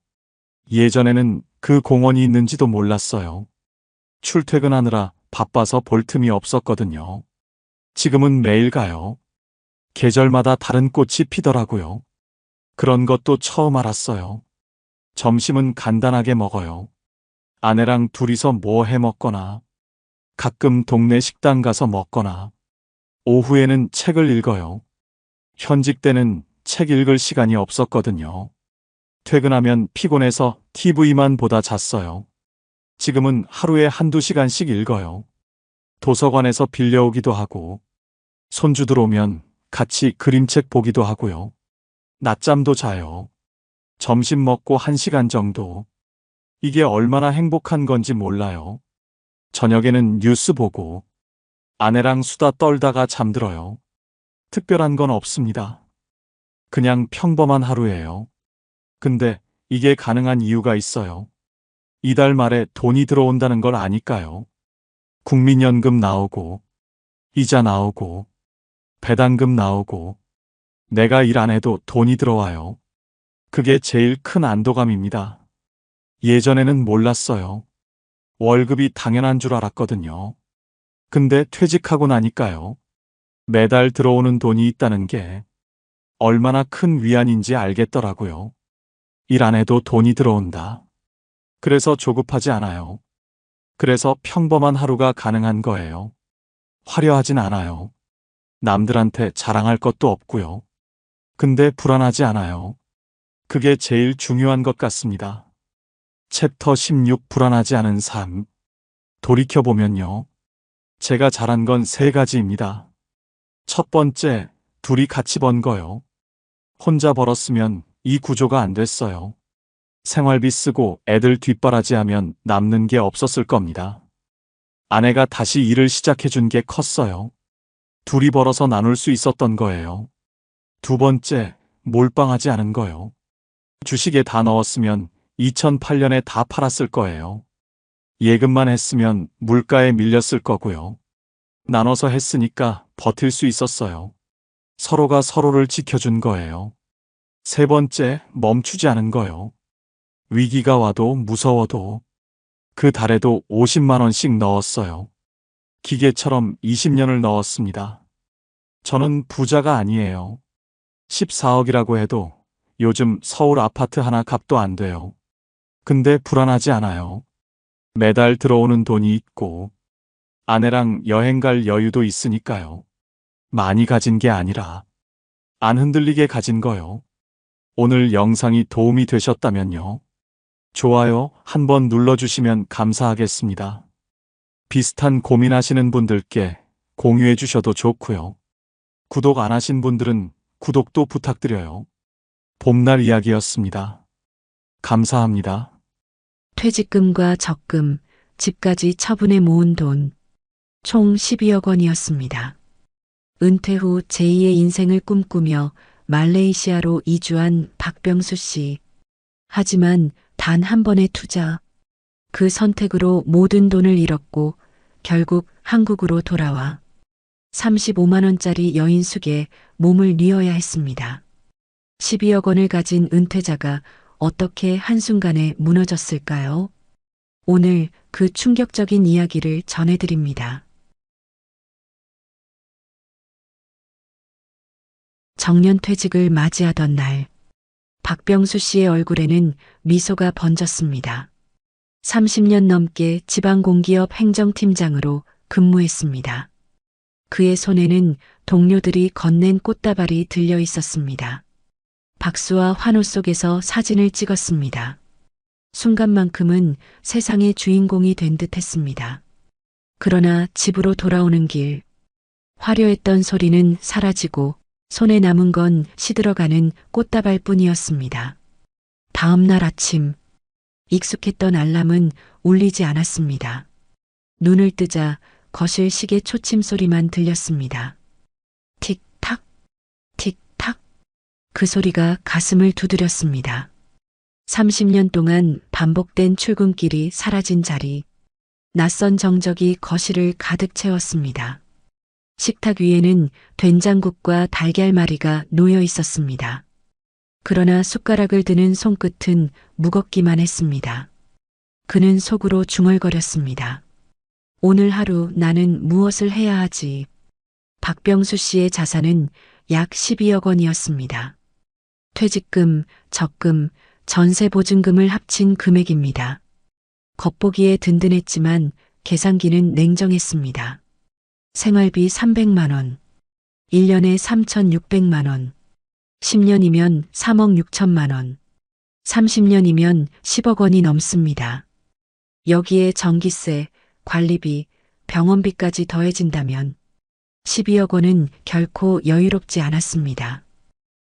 A: 예전에는 그 공원이 있는지도 몰랐어요. 출퇴근하느라 바빠서 볼 틈이 없었거든요. 지금은 매일 가요. 계절마다 다른 꽃이 피더라고요. 그런 것도 처음 알았어요. 점심은 간단하게 먹어요. 아내랑 둘이서 뭐 해 먹거나, 가끔 동네 식당 가서 먹거나, 오후에는 책을 읽어요. 현직 때는 책 읽을 시간이 없었거든요. 퇴근하면 피곤해서 TV만 보다 잤어요. 지금은 하루에 한두 시간씩 읽어요. 도서관에서 빌려오기도 하고, 손주들 오면 같이 그림책 보기도 하고요. 낮잠도 자요. 점심 먹고 1시간 정도. 이게 얼마나 행복한 건지 몰라요. 저녁에는 뉴스 보고 아내랑 수다 떨다가 잠들어요. 특별한 건 없습니다. 그냥 평범한 하루예요. 근데 이게 가능한 이유가 있어요. 이달 말에 돈이 들어온다는 걸 아니까요. 국민연금 나오고, 이자 나오고, 배당금 나오고, 내가 일 안 해도 돈이 들어와요. 그게 제일 큰 안도감입니다. 예전에는 몰랐어요. 월급이 당연한 줄 알았거든요. 근데 퇴직하고 나니까요. 매달 들어오는 돈이 있다는 게 얼마나 큰 위안인지 알겠더라고요. 일 안 해도 돈이 들어온다. 그래서 조급하지 않아요. 그래서 평범한 하루가 가능한 거예요. 화려하진 않아요. 남들한테 자랑할 것도 없고요. 근데 불안하지 않아요. 그게 제일 중요한 것 같습니다. 챕터 16 불안하지 않은 삶. 돌이켜보면요. 제가 잘한 건 3가지입니다. 첫 번째, 둘이 같이 번 거요. 혼자 벌었으면 이 구조가 안 됐어요. 생활비 쓰고 애들 뒷바라지하면 남는 게 없었을 겁니다. 아내가 다시 일을 시작해준 게 컸어요. 둘이 벌어서 나눌 수 있었던 거예요. 두 번째, 몰빵하지 않은 거요. 주식에 다 넣었으면 2008년에 다 팔았을 거예요. 예금만 했으면 물가에 밀렸을 거고요. 나눠서 했으니까 버틸 수 있었어요. 서로가 서로를 지켜준 거예요. 세 번째, 멈추지 않은 거요. 위기가 와도 무서워도 그 달에도 50만 원씩 넣었어요. 기계처럼 20년을 넣었습니다. 저는 부자가 아니에요. 14억이라고 해도 요즘 서울 아파트 하나 값도 안 돼요. 근데 불안하지 않아요. 매달 들어오는 돈이 있고 아내랑 여행 갈 여유도 있으니까요. 많이 가진 게 아니라 안 흔들리게 가진 거요. 오늘 영상이 도움이 되셨다면요. 좋아요 한번 눌러주시면 감사하겠습니다. 비슷한 고민하시는 분들께 공유해 주셔도 좋고요. 구독 안 하신 분들은 구독도 부탁드려요. 봄날 이야기였습니다. 감사합니다.
C: 퇴직금과 적금, 집까지 처분해 모은 돈, 총 12억 원이었습니다. 은퇴 후 제2의 인생을 꿈꾸며 말레이시아로 이주한 박병수 씨. 하지만 단 한 번의 투자, 그 선택으로 모든 돈을 잃었고 결국 한국으로 돌아와 35만 원짜리 여인숙에 몸을 뉘어야 했습니다. 12억 원을 가진 은퇴자가 어떻게 한순간에 무너졌을까요? 오늘 그 충격적인 이야기를 전해드립니다. 정년퇴직을 맞이하던 날, 박병수 씨의 얼굴에는 미소가 번졌습니다. 30년 넘게 지방공기업 행정팀장으로 근무했습니다. 그의 손에는 동료들이 건넨 꽃다발이 들려 있었습니다. 박수와 환호 속에서 사진을 찍었습니다. 순간만큼은 세상의 주인공이 된 듯 했습니다. 그러나 집으로 돌아오는 길, 화려했던 소리는 사라지고 손에 남은 건 시들어가는 꽃다발 뿐이었습니다. 다음 날 아침, 익숙했던 알람은 울리지 않았습니다. 눈을 뜨자 거실 시계 초침 소리만 들렸습니다. 틱탁, 틱탁. 그 소리가 가슴을 두드렸습니다. 30년 동안 반복된 출근길이 사라진 자리, 낯선 정적이 거실을 가득 채웠습니다. 식탁 위에는 된장국과 달걀말이가 놓여 있었습니다. 그러나 숟가락을 드는 손끝은 무겁기만 했습니다. 그는 속으로 중얼거렸습니다. 오늘 하루 나는 무엇을 해야 하지? 박병수 씨의 자산은 약 12억 원이었습니다. 퇴직금, 적금, 전세보증금을 합친 금액입니다. 겉보기에 든든했지만 계산기는 냉정했습니다. 생활비 300만 원, 1년에 3,600만 원, 10년이면 3억 6천만 원, 30년이면 10억 원이 넘습니다. 여기에 전기세, 관리비, 병원비까지 더해진다면 12억 원은 결코 여유롭지 않았습니다.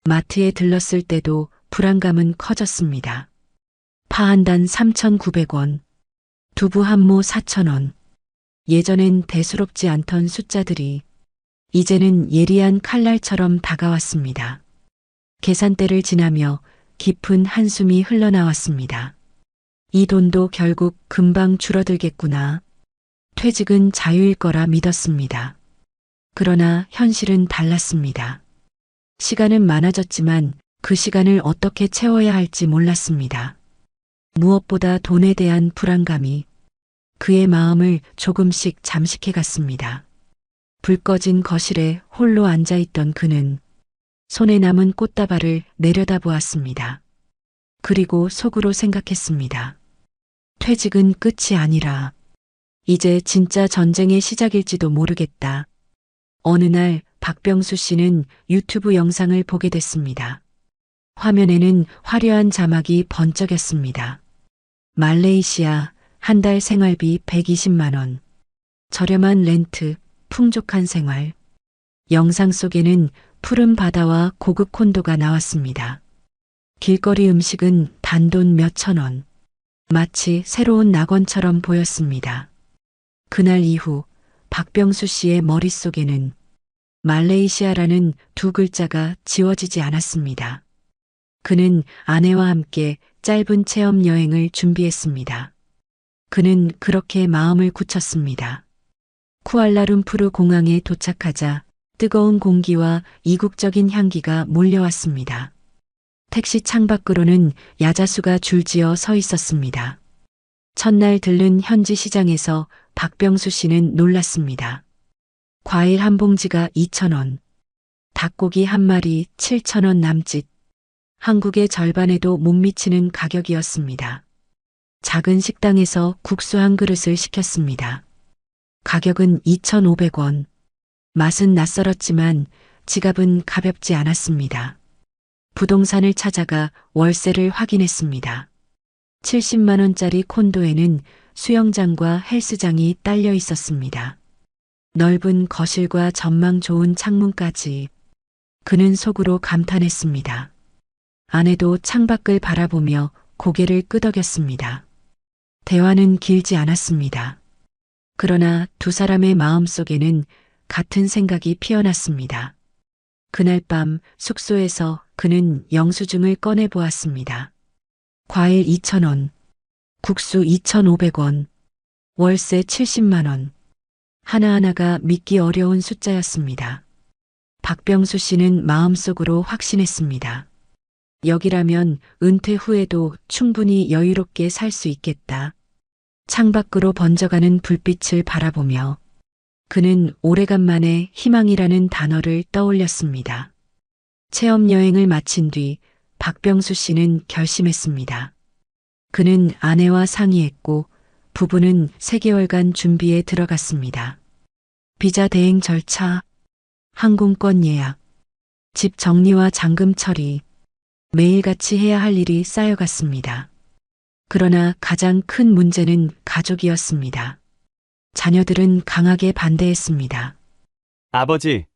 C: 마트에 들렀을 때도 불안감은 커졌습니다. 파 한 단 3,900원, 두부 한 모 4,000원. 예전엔 대수롭지 않던 숫자들이 이제는 예리한 칼날처럼 다가왔습니다. 계산대를 지나며 깊은 한숨이 흘러나왔습니다. 이 돈도 결국 금방 줄어들겠구나. 퇴직은 자유일 거라 믿었습니다. 그러나 현실은 달랐습니다. 시간은 많아졌지만 그 시간을 어떻게 채워야 할지 몰랐습니다. 무엇보다 돈에 대한 불안감이 그의 마음을 조금씩 잠식해 갔습니다. 불 꺼진 거실에 홀로 앉아있던 그는 손에 남은 꽃다발을 내려다보았습니다. 그리고 속으로 생각했습니다. 퇴직은 끝이 아니라 이제 진짜 전쟁의 시작일지도 모르겠다. 어느 날 박병수 씨는 유튜브 영상을 보게 됐습니다. 화면에는 화려한 자막이 번쩍였습니다. 말레이시아 한 달 생활비 120만 원. 저렴한 렌트, 풍족한 생활. 영상 속에는 푸른 바다와 고급 콘도가 나왔습니다. 길거리 음식은 단돈 몇천 원. 마치 새로운 낙원처럼 보였습니다. 그날 이후 박병수 씨의 머릿속에는 말레이시아라는 두 글자가 지워지지 않았습니다. 그는 아내와 함께 짧은 체험 여행을 준비했습니다. 그는 그렇게 마음을 굳혔습니다. 쿠알라룸푸르 공항에 도착하자 뜨거운 공기와 이국적인 향기가 몰려왔습니다. 택시 창밖으로는 야자수가 줄지어 서 있었습니다. 첫날 들른 현지 시장에서 박병수 씨는 놀랐습니다. 과일 한 봉지가 2,000원, 닭고기 한 마리 7,000원 남짓, 한국의 절반에도 못 미치는 가격이었습니다. 작은 식당에서 국수 한 그릇을 시켰습니다. 가격은 2,500원. 맛은 낯설었지만 지갑은 가볍지 않았습니다. 부동산을 찾아가 월세를 확인했습니다. 70만 원짜리 콘도에는 수영장과 헬스장이 딸려 있었습니다. 넓은 거실과 전망 좋은 창문까지. 그는 속으로 감탄했습니다. 아내도 창밖을 바라보며 고개를 끄덕였습니다. 대화는 길지 않았습니다. 그러나 두 사람의 마음속에는 같은 생각이 피어났습니다. 그날 밤 숙소에서 그는 영수증을 꺼내 보았습니다. 과일 2,000원, 국수 2,500원, 월세 70만 원. 하나하나가 믿기 어려운 숫자였습니다. 박병수 씨는 마음속으로 확신했습니다. 여기라면 은퇴 후에도 충분히 여유롭게 살 수 있겠다. 창밖으로 번져가는 불빛을 바라보며 그는 오래간만에 희망이라는 단어를 떠올렸습니다. 체험 여행을 마친 뒤 박병수 씨는 결심했습니다. 그는 아내와 상의했고 부부는 3개월간 준비에 들어갔습니다. 비자 대행 절차, 항공권 예약, 집 정리와 잔금 처리, 매일같이 해야 할 일이 쌓여갔습니다. 그러나 가장 큰 문제는 가족이었습니다. 자녀들은 강하게 반대했습니다.
G: 아버지,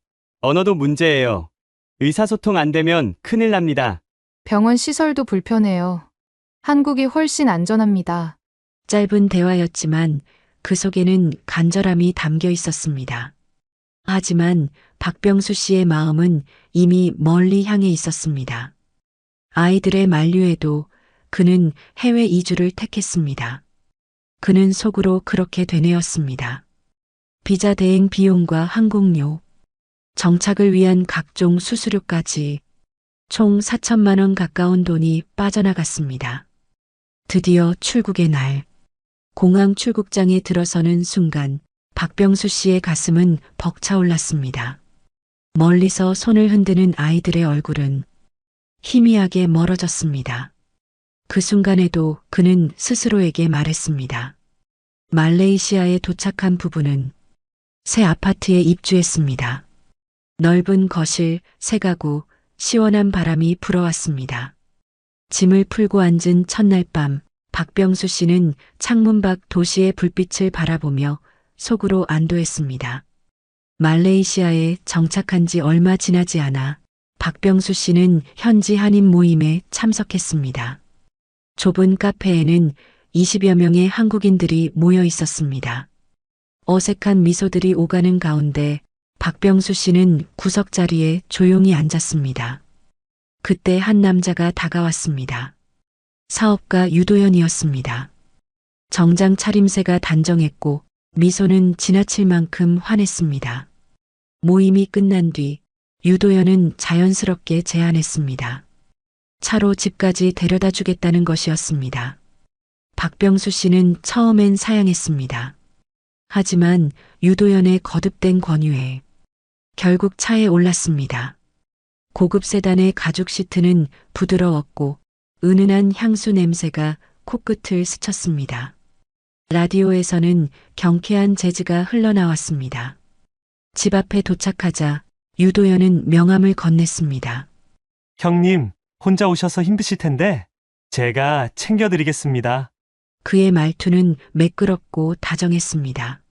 G: 언어도 문제예요. 의사소통 안 되면 큰일 납니다.
H: 병원 시설도 불편해요. 한국이 훨씬 안전합니다.
C: 짧은 대화였지만 그 속에는 간절함이 담겨 있었습니다. 하지만 박병수 씨의 마음은 이미 멀리 향해 있었습니다. 아이들의 만류에도 그는 해외 이주를 택했습니다. 그는 속으로 그렇게 되뇌었습니다. 비자 대행 비용과 항공료, 정착을 위한 각종 수수료까지 총 4천만 원 가까운 돈이 빠져나갔습니다. 드디어 출국의 날, 공항 출국장에 들어서는 순간 박병수 씨의 가슴은 벅차올랐습니다. 멀리서 손을 흔드는 아이들의 얼굴은 희미하게 멀어졌습니다. 그 순간에도 그는 스스로에게 말했습니다. 말레이시아에 도착한 부부는 새 아파트에 입주했습니다. 넓은 거실, 새 가구, 시원한 바람이 불어왔습니다. 짐을 풀고 앉은 첫날 밤, 박병수 씨는 창문 밖 도시의 불빛을 바라보며 속으로 안도했습니다. 말레이시아에 정착한 지 얼마 지나지 않아 박병수 씨는 현지 한인 모임에 참석했습니다. 좁은 카페에는 20여 명의 한국인들이 모여 있었습니다. 어색한 미소들이 오가는 가운데 박병수 씨는 구석 자리에 조용히 앉았습니다. 그때 한 남자가 다가왔습니다. 사업가 유도현이었습니다. 정장 차림새가 단정했고 미소는 지나칠 만큼 환했습니다. 모임이 끝난 뒤 유도현은 자연스럽게 제안했습니다. 차로 집까지 데려다 주겠다는 것이었습니다. 박병수 씨는 처음엔 사양했습니다. 하지만 유도현의 거듭된 권유에 결국 차에 올랐습니다. 고급 세단의 가죽 시트는 부드러웠고 은은한 향수 냄새가 코끝을 스쳤습니다. 라디오에서는 경쾌한 재즈가 흘러나왔습니다. 집 앞에 도착하자 유도현은 명함을 건넸습니다.
I: 형님, 혼자 오셔서 힘드실 텐데 제가 챙겨드리겠습니다.
C: 그의 말투는 매끄럽고 다정했습니다.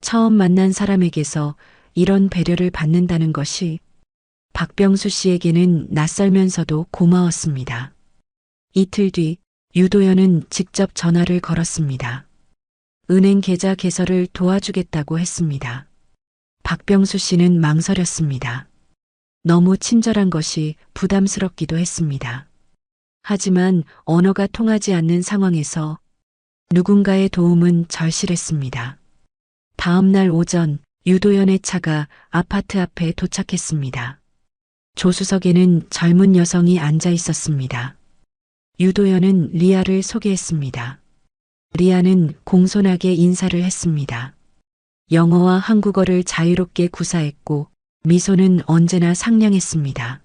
C: 처음 만난 사람에게서 이런 배려를 받는다는 것이 박병수 씨에게는 낯설면서도 고마웠습니다. 이틀 뒤 유도현은 직접 전화를 걸었습니다. 은행 계좌 개설을 도와주겠다고 했습니다. 박병수 씨는 망설였습니다. 너무 친절한 것이 부담스럽기도 했습니다. 하지만 언어가 통하지 않는 상황에서 누군가의 도움은 절실했습니다. 다음 날 오전 유도현의 차가 아파트 앞에 도착했습니다. 조수석에는 젊은 여성이 앉아 있었습니다. 유도현은 리아를 소개했습니다. 리아는 공손하게 인사를 했습니다. 영어와 한국어를 자유롭게 구사했고 미소는 언제나 상냥했습니다.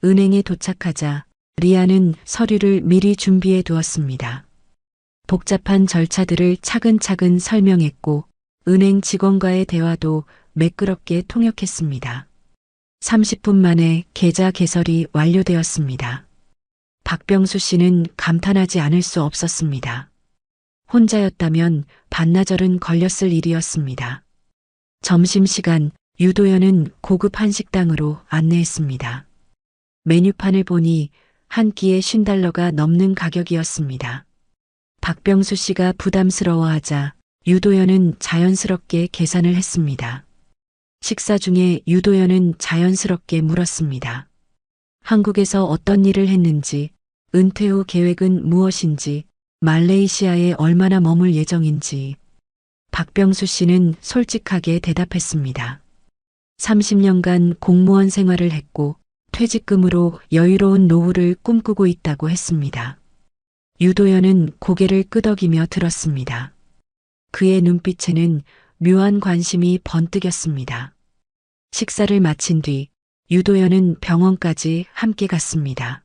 C: 은행에 도착하자 리아는 서류를 미리 준비해 두었습니다. 복잡한 절차들을 차근차근 설명했고 은행 직원과의 대화도 매끄럽게 통역했습니다. 30분 만에 계좌 개설이 완료되었습니다. 박병수 씨는 감탄하지 않을 수 없었습니다. 혼자였다면 반나절은 걸렸을 일이었습니다. 점심시간 유도현은 고급 한식당으로 안내했습니다. 메뉴판을 보니 한 끼에 $50가 넘는 가격이었습니다. 박병수 씨가 부담스러워하자 유도현은 자연스럽게 계산을 했습니다. 식사 중에 유도현은 자연스럽게 물었습니다. 한국에서 어떤 일을 했는지, 은퇴 후 계획은 무엇인지, 말레이시아에 얼마나 머물 예정인지. 박병수 씨는 솔직하게 대답했습니다. 30년간 공무원 생활을 했고 퇴직금으로 여유로운 노후를 꿈꾸고 있다고 했습니다. 유도현은 고개를 끄덕이며 들었습니다. 그의 눈빛에는 묘한 관심이 번뜩였습니다. 식사를 마친 뒤 유도현은 병원까지 함께 갔습니다.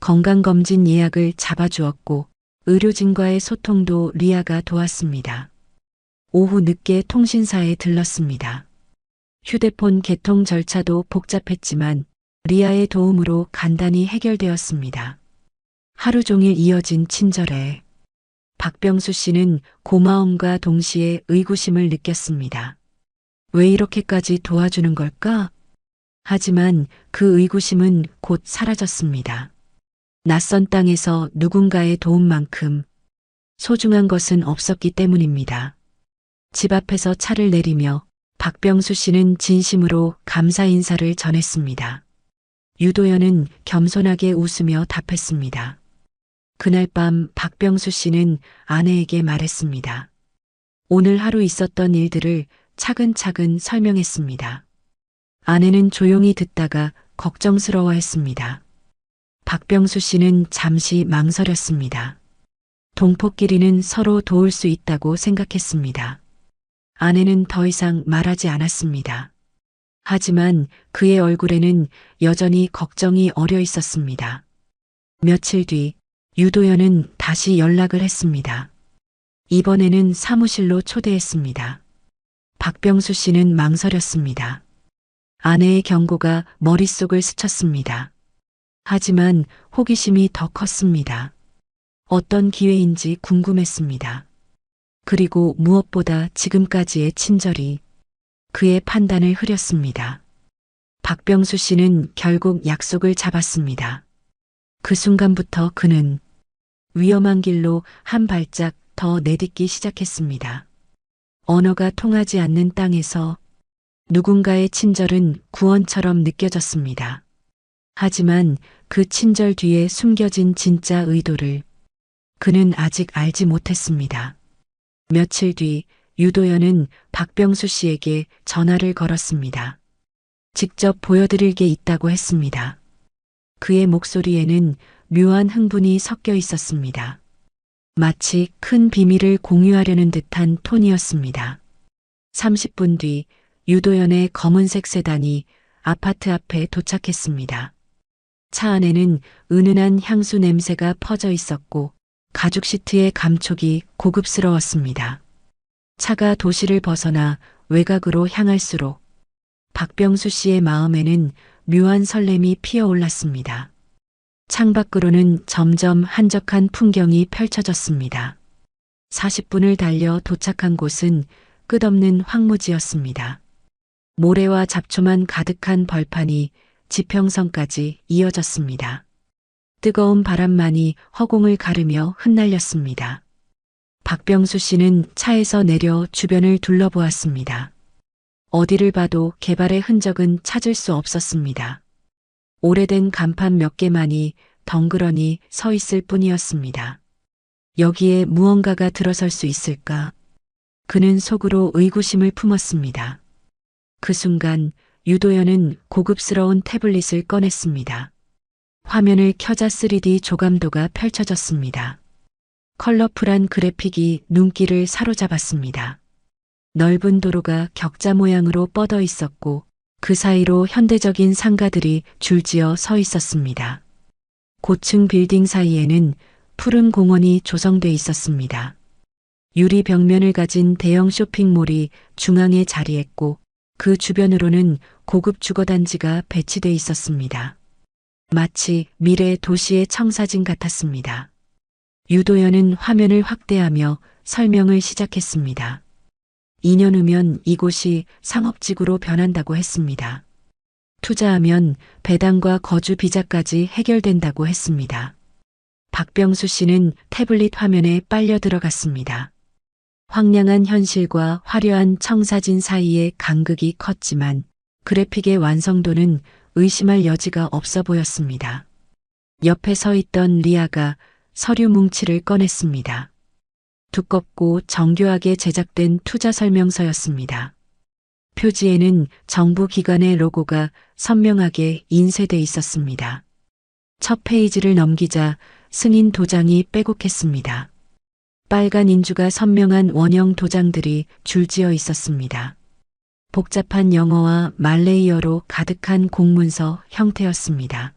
C: 건강검진 예약을 잡아주었고 의료진과의 소통도 리아가 도왔습니다. 오후 늦게 통신사에 들렀습니다. 휴대폰 개통 절차도 복잡했지만 리아의 도움으로 간단히 해결되었습니다. 하루 종일 이어진 친절에 박병수 씨는 고마움과 동시에 의구심을 느꼈습니다. 왜 이렇게까지 도와주는 걸까? 하지만 그 의구심은 곧 사라졌습니다. 낯선 땅에서 누군가의 도움만큼 소중한 것은 없었기 때문입니다. 집 앞에서 차를 내리며 박병수 씨는 진심으로 감사 인사를 전했습니다. 유도연은 겸손하게 웃으며 답했습니다. 그날 밤 박병수 씨는 아내에게 말했습니다. 오늘 하루 있었던 일들을 차근차근 설명했습니다. 아내는 조용히 듣다가 걱정스러워했습니다. 박병수 씨는 잠시 망설였습니다. 동포끼리는 서로 도울 수 있다고 생각했습니다. 아내는 더 이상 말하지 않았습니다. 하지만 그의 얼굴에는 여전히 걱정이 어려 있었습니다. 며칠 뒤 유도연은 다시 연락을 했습니다. 이번에는 사무실로 초대했습니다. 박병수 씨는 망설였습니다. 아내의 경고가 머릿속을 스쳤습니다. 하지만 호기심이 더 컸습니다. 어떤 기회인지 궁금했습니다. 그리고 무엇보다 지금까지의 친절이 그의 판단을 흐렸습니다. 박병수 씨는 결국 약속을 잡았습니다. 그 순간부터 그는 위험한 길로 한 발짝 더 내딛기 시작했습니다. 언어가 통하지 않는 땅에서 누군가의 친절은 구원처럼 느껴졌습니다. 하지만 그 친절 뒤에 숨겨진 진짜 의도를 그는 아직 알지 못했습니다. 며칠 뒤 유도연은 박병수 씨에게 전화를 걸었습니다. 직접 보여드릴 게 있다고 했습니다. 그의 목소리에는 묘한 흥분이 섞여 있었습니다. 마치 큰 비밀을 공유하려는 듯한 톤이었습니다. 30분 뒤 유도연의 검은색 세단이 아파트 앞에 도착했습니다. 차 안에는 은은한 향수 냄새가 퍼져 있었고 가죽 시트의 감촉이 고급스러웠습니다. 차가 도시를 벗어나 외곽으로 향할수록 박병수 씨의 마음에는 묘한 설렘이 피어올랐습니다. 창밖으로는 점점 한적한 풍경이 펼쳐졌습니다. 40분을 달려 도착한 곳은 끝없는 황무지였습니다. 모래와 잡초만 가득한 벌판이 지평선까지 이어졌습니다. 뜨거운 바람만이 허공을 가르며 흩날렸습니다. 박병수 씨는 차에서 내려 주변을 둘러보았습니다. 어디를 봐도 개발의 흔적은 찾을 수 없었습니다. 오래된 간판 몇 개만이 덩그러니 서 있을 뿐이었습니다. 여기에 무언가가 들어설 수 있을까? 그는 속으로 의구심을 품었습니다. 그 순간 유도연은 고급스러운 태블릿을 꺼냈습니다. 화면을 켜자 3D 조감도가 펼쳐졌습니다. 컬러풀한 그래픽이 눈길을 사로잡았습니다. 넓은 도로가 격자 모양으로 뻗어 있었고 그 사이로 현대적인 상가들이 줄지어 서 있었습니다. 고층 빌딩 사이에는 푸른 공원이 조성돼 있었습니다. 유리 벽면을 가진 대형 쇼핑몰이 중앙에 자리했고 그 주변으로는 고급 주거단지가 배치돼 있었습니다. 마치 미래 도시의 청사진 같았습니다. 유도연은 화면을 확대하며 설명을 시작했습니다. 2년 후면 이곳이 상업지구로 변한다고 했습니다. 투자하면 배당과 거주 비자까지 해결된다고 했습니다. 박병수 씨는 태블릿 화면에 빨려 들어갔습니다. 황량한 현실과 화려한 청사진 사이의 간극이 컸지만 그래픽의 완성도는 의심할 여지가 없어 보였습니다. 옆에 서 있던 리아가 서류 뭉치를 꺼냈습니다. 두껍고 정교하게 제작된 투자 설명서였습니다. 표지에는 정부 기관의 로고가 선명하게 인쇄돼 있었습니다. 첫 페이지를 넘기자 승인 도장이 빼곡했습니다. 빨간 인주가 선명한 원형 도장들이 줄지어 있었습니다. 복잡한 영어와 말레이어로 가득한 공문서 형태였습니다.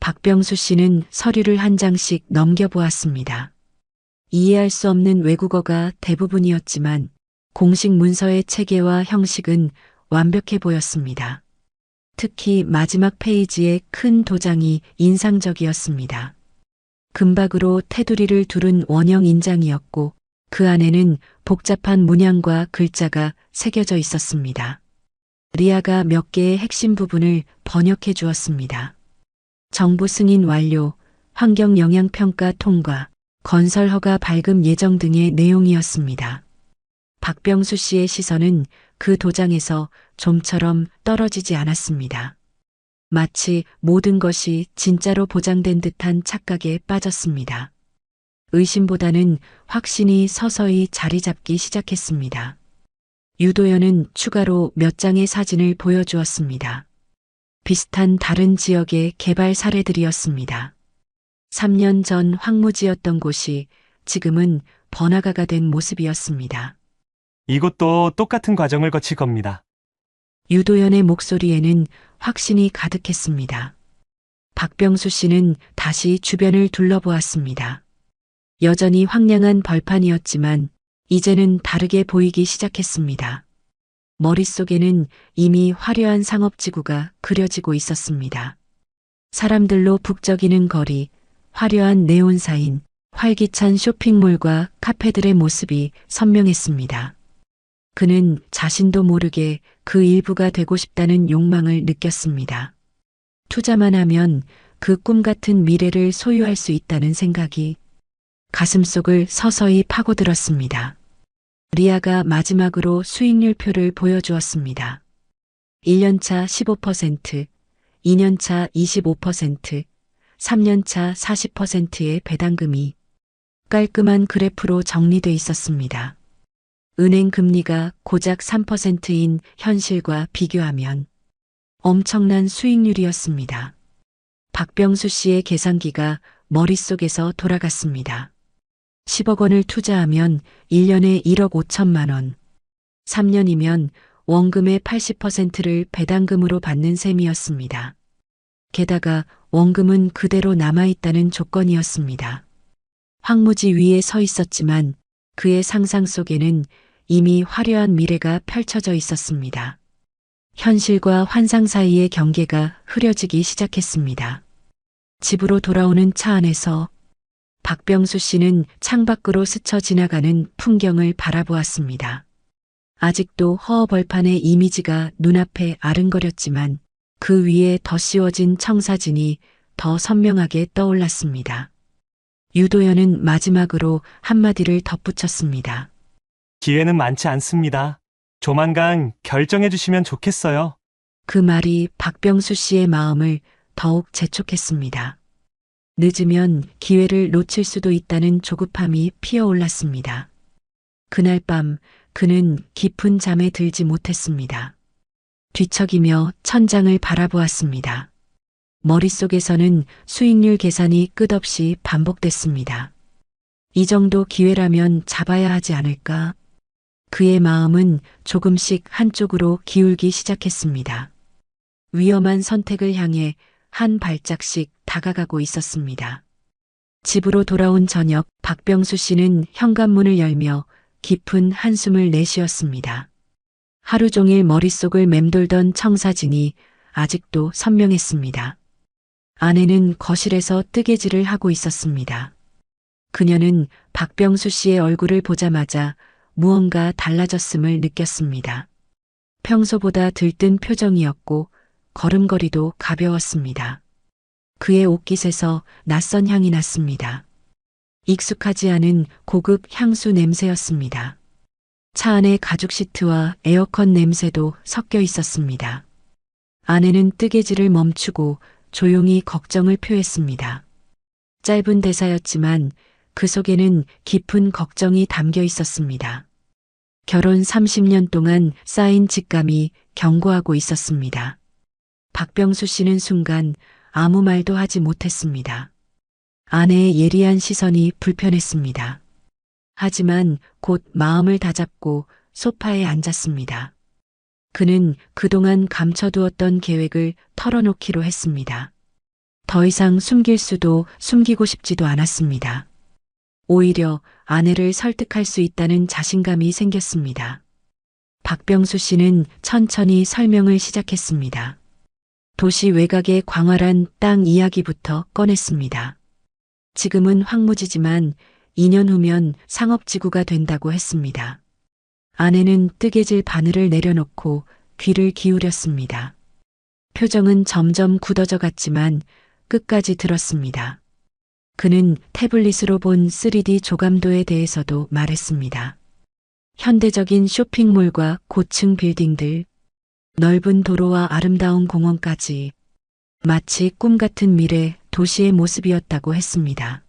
C: 박병수 씨는 서류를 한 장씩 넘겨보았습니다. 이해할 수 없는 외국어가 대부분이었지만 공식 문서의 체계와 형식은 완벽해 보였습니다. 특히 마지막 페이지의 큰 도장이 인상적이었습니다. 금박으로 테두리를 두른 원형 인장이었고 그 안에는 복잡한 문양과 글자가 새겨져 있었습니다. 리아가 몇 개의 핵심 부분을 번역해 주었습니다. 정부 승인 완료, 환경 영향 평가 통과, 건설 허가 발급 예정 등의 내용이었습니다. 박병수 씨의 시선은 그 도장에서 좀처럼 떨어지지 않았습니다. 마치 모든 것이 진짜로 보장된 듯한 착각에 빠졌습니다. 의심보다는 확신이 서서히 자리 잡기 시작했습니다. 유도연은 추가로 몇 장의 사진을 보여주었습니다. 비슷한 다른 지역의 개발 사례들이었습니다. 3년 전 황무지였던 곳이 지금은 번화가가 된 모습이었습니다.
I: 이곳도 똑같은 과정을 거칠 겁니다.
C: 유도연의 목소리에는 확신이 가득했습니다. 박병수 씨는 다시 주변을 둘러보았습니다. 여전히 황량한 벌판이었지만 이제는 다르게 보이기 시작했습니다. 머릿속에는 이미 화려한 상업지구가 그려지고 있었습니다. 사람들로 북적이는 거리, 화려한 네온사인, 활기찬 쇼핑몰과 카페들의 모습이 선명했습니다. 그는 자신도 모르게 그 일부가 되고 싶다는 욕망을 느꼈습니다. 투자만 하면 그 꿈 같은 미래를 소유할 수 있다는 생각이 가슴속을 서서히 파고들었습니다. 리아가 마지막으로 수익률표를 보여주었습니다. 1년차 15%, 2년차 25%, 3년차 40%의 배당금이 깔끔한 그래프로 정리돼 있었습니다. 은행 금리가 고작 3%인 현실과 비교하면 엄청난 수익률이었습니다. 박병수 씨의 계산기가 머릿속에서 돌아갔습니다. 10억 원을 투자하면 1년에 1억 5천만 원. 3년이면 원금의 80%를 배당금으로 받는 셈이었습니다. 게다가 원금은 그대로 남아있다는 조건이었습니다. 황무지 위에 서 있었지만 그의 상상 속에는 이미 화려한 미래가 펼쳐져 있었습니다. 현실과 환상 사이의 경계가 흐려지기 시작했습니다. 집으로 돌아오는 차 안에서 박병수 씨는 창밖으로 스쳐 지나가는 풍경을 바라보았습니다. 아직도 허허벌판의 이미지가 눈앞에 아른거렸지만 그 위에 덧씌워진 청사진이 더 선명하게 떠올랐습니다. 유도연은 마지막으로 한마디를 덧붙였습니다.
I: 기회는 많지 않습니다. 조만간 결정해 주시면 좋겠어요.
C: 그 말이 박병수 씨의 마음을 더욱 재촉했습니다. 늦으면 기회를 놓칠 수도 있다는 조급함이 피어올랐습니다. 그날 밤 그는 깊은 잠에 들지 못했습니다. 뒤척이며 천장을 바라보았습니다. 머릿속에서는 수익률 계산이 끝없이 반복됐습니다. 이 정도 기회라면 잡아야 하지 않을까? 그의 마음은 조금씩 한쪽으로 기울기 시작했습니다. 위험한 선택을 향해 한 발짝씩 다가가고 있었습니다. 집으로 돌아온 저녁, 박병수 씨는 현관문을 열며 깊은 한숨을 내쉬었습니다. 하루 종일 머릿속을 맴돌던 청사진이 아직도 선명했습니다. 아내는 거실에서 뜨개질을 하고 있었습니다. 그녀는 박병수 씨의 얼굴을 보자마자 무언가 달라졌음을 느꼈습니다. 평소보다 들뜬 표정이었고 걸음걸이도 가벼웠습니다. 그의 옷깃에서 낯선 향이 났습니다. 익숙하지 않은 고급 향수 냄새였습니다. 차 안의 가죽 시트와 에어컨 냄새도 섞여 있었습니다. 아내는 뜨개질을 멈추고 조용히 걱정을 표했습니다. 짧은 대사였지만 그 속에는 깊은 걱정이 담겨 있었습니다. 결혼 30년 동안 쌓인 직감이 경고하고 있었습니다. 박병수 씨는 순간 아무 말도 하지 못했습니다. 아내의 예리한 시선이 불편했습니다. 하지만 곧 마음을 다잡고 소파에 앉았습니다. 그는 그동안 감춰두었던 계획을 털어놓기로 했습니다. 더 이상 숨길 수도 숨기고 싶지도 않았습니다. 오히려 아내를 설득할 수 있다는 자신감이 생겼습니다. 박병수 씨는 천천히 설명을 시작했습니다. 도시 외곽의 광활한 땅 이야기부터 꺼냈습니다. 지금은 황무지지만 2년 후면 상업지구가 된다고 했습니다. 아내는 뜨개질 바늘을 내려놓고 귀를 기울였습니다. 표정은 점점 굳어져 갔지만 끝까지 들었습니다. 그는 태블릿으로 본 3D 조감도에 대해서도 말했습니다. 현대적인 쇼핑몰과 고층 빌딩들, 넓은 도로와 아름다운 공원까지 마치 꿈 같은 미래 도시의 모습이었다고 했습니다.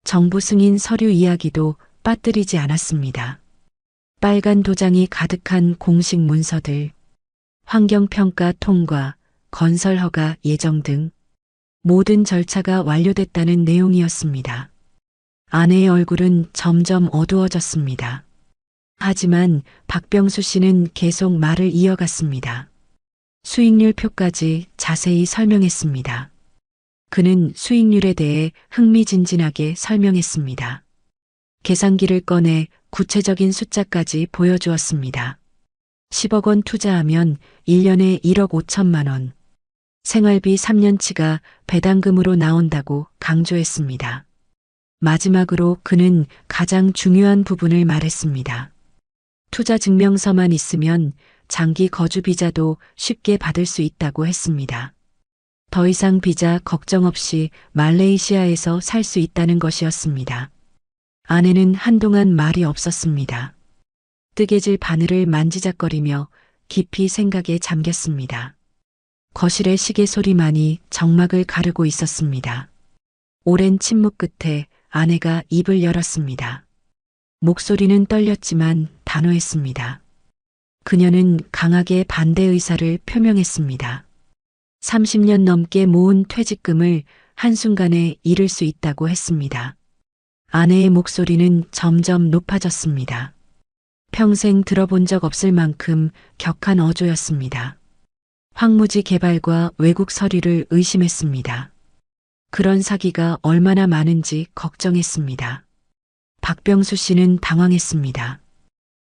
C: 정부 승인 서류 이야기도 빠뜨리지 않았습니다. 빨간 도장이 가득한 공식 문서들, 환경평가 통과, 건설 허가 예정 등 모든 절차가 완료됐다는 내용이었습니다. 아내의 얼굴은 점점 어두워졌습니다. 하지만 박병수 씨는 계속 말을 이어갔습니다. 수익률 표까지 자세히 설명했습니다. 그는 수익률에 대해 흥미진진하게 설명했습니다. 계산기를 꺼내 구체적인 숫자까지 보여주었습니다. 10억 원 투자하면 1년에 1억 5천만 원. 생활비 3년치가 배당금으로 나온다고 강조했습니다. 마지막으로 그는 가장 중요한 부분을 말했습니다. 투자 증명서만 있으면 장기 거주 비자도 쉽게 받을 수 있다고 했습니다. 더 이상 비자 걱정 없이 말레이시아에서 살 수 있다는 것이었습니다. 아내는 한동안 말이 없었습니다. 뜨개질 바늘을 만지작거리며 깊이 생각에 잠겼습니다. 거실의 시계 소리만이 정막을 가르고 있었습니다. 오랜 침묵 끝에 아내가 입을 열었습니다. 목소리는 떨렸지만 단호했습니다. 그녀는 강하게 반대 의사를 표명했습니다. 30년 넘게 모은 퇴직금을 한순간에 잃을 수 있다고 했습니다. 아내의 목소리는 점점 높아졌습니다. 평생 들어본 적 없을 만큼 격한 어조였습니다. 황무지 개발과 외국 서류를 의심했습니다. 그런 사기가 얼마나 많은지 걱정했습니다. 박병수 씨는 당황했습니다.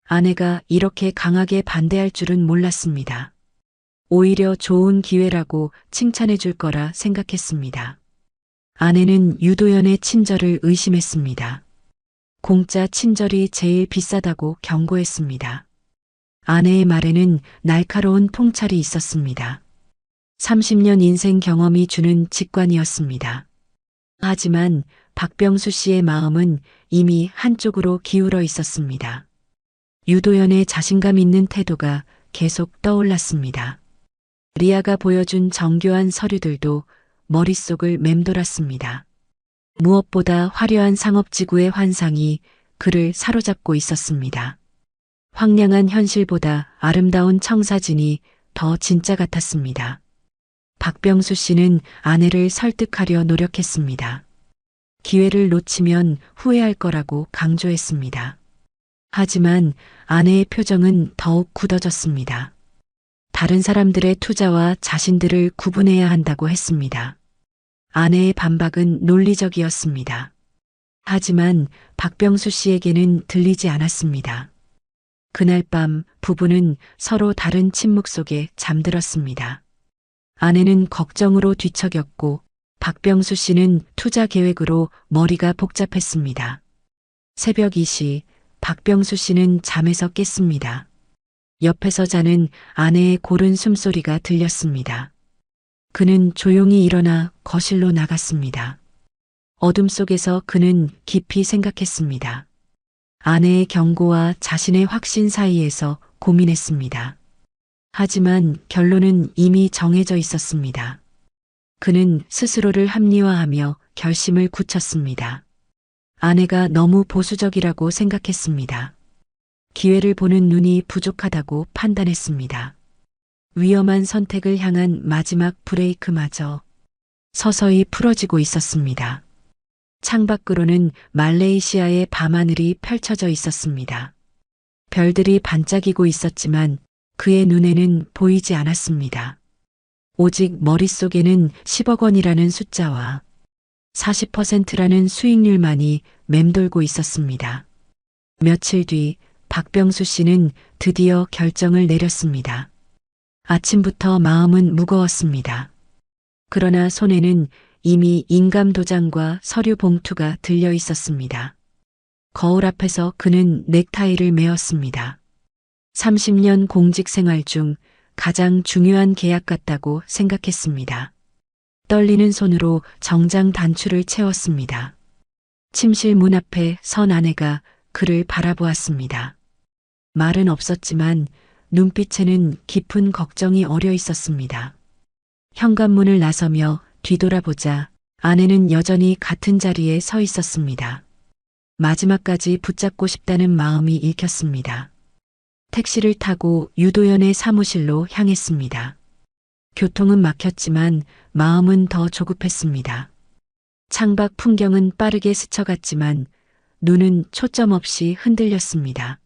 C: 아내가 이렇게 강하게 반대할 줄은 몰랐습니다. 오히려 좋은 기회라고 칭찬해 줄 거라 생각했습니다. 아내는 유도연의 친절을 의심했습니다. 공짜 친절이 제일 비싸다고 경고했습니다. 아내의 말에는 날카로운 통찰이 있었습니다. 30년 인생 경험이 주는 직관이었습니다. 하지만 박병수 씨의 마음은 이미 한쪽으로 기울어 있었습니다. 유도연의 자신감 있는 태도가 계속 떠올랐습니다. 리아가 보여준 정교한 서류들도 머릿속을 맴돌았습니다. 무엇보다 화려한 상업지구의 환상이 그를 사로잡고 있었습니다. 황량한 현실보다 아름다운 청사진이 더 진짜 같았습니다. 박병수 씨는 아내를 설득하려 노력했습니다. 기회를 놓치면 후회할 거라고 강조했습니다. 하지만 아내의 표정은 더욱 굳어졌습니다. 다른 사람들의 투자와 자신들을 구분해야 한다고 했습니다. 아내의 반박은 논리적이었습니다. 하지만 박병수 씨에게는 들리지 않았습니다. 그날 밤 부부는 서로 다른 침묵 속에 잠들었습니다. 아내는 걱정으로 뒤척였고 박병수 씨는 투자 계획으로 머리가 복잡했습니다. 새벽 2시 박병수 씨는 잠에서 깼습니다. 옆에서 자는 아내의 고른 숨소리가 들렸습니다. 그는 조용히 일어나 거실로 나갔습니다. 어둠 속에서 그는 깊이 생각했습니다. 아내의 경고와 자신의 확신 사이에서 고민했습니다. 하지만 결론은 이미 정해져 있었습니다. 그는 스스로를 합리화하며 결심을 굳혔습니다. 아내가 너무 보수적이라고 생각했습니다. 기회를 보는 눈이 부족하다고 판단했습니다. 위험한 선택을 향한 마지막 브레이크마저 서서히 풀어지고 있었습니다. 창밖으로는 말레이시아의 밤하늘이 펼쳐져 있었습니다. 별들이 반짝이고 있었지만 그의 눈에는 보이지 않았습니다. 오직 머릿속에는 10억 원이라는 숫자와 40%라는 수익률만이 맴돌고 있었습니다. 며칠 뒤 박병수 씨는 드디어 결정을 내렸습니다. 아침부터 마음은 무거웠습니다. 그러나 손에는 이미 인감 도장과 서류 봉투가 들려 있었습니다. 거울 앞에서 그는 넥타이를 메었습니다. 30년 공직 생활 중 가장 중요한 계약 같다고 생각했습니다. 떨리는 손으로 정장 단추를 채웠습니다. 침실 문 앞에 선 아내가 그를 바라보았습니다. 말은 없었지만 눈빛에는 깊은 걱정이 어려 있었습니다. 현관문을 나서며 뒤돌아보자 아내는 여전히 같은 자리에 서 있었습니다. 마지막까지 붙잡고 싶다는 마음이 읽혔습니다. 택시를 타고 유도연의 사무실로 향했습니다. 교통은 막혔지만 마음은 더 조급했습니다. 창밖 풍경은 빠르게 스쳐갔지만 눈은 초점 없이 흔들렸습니다.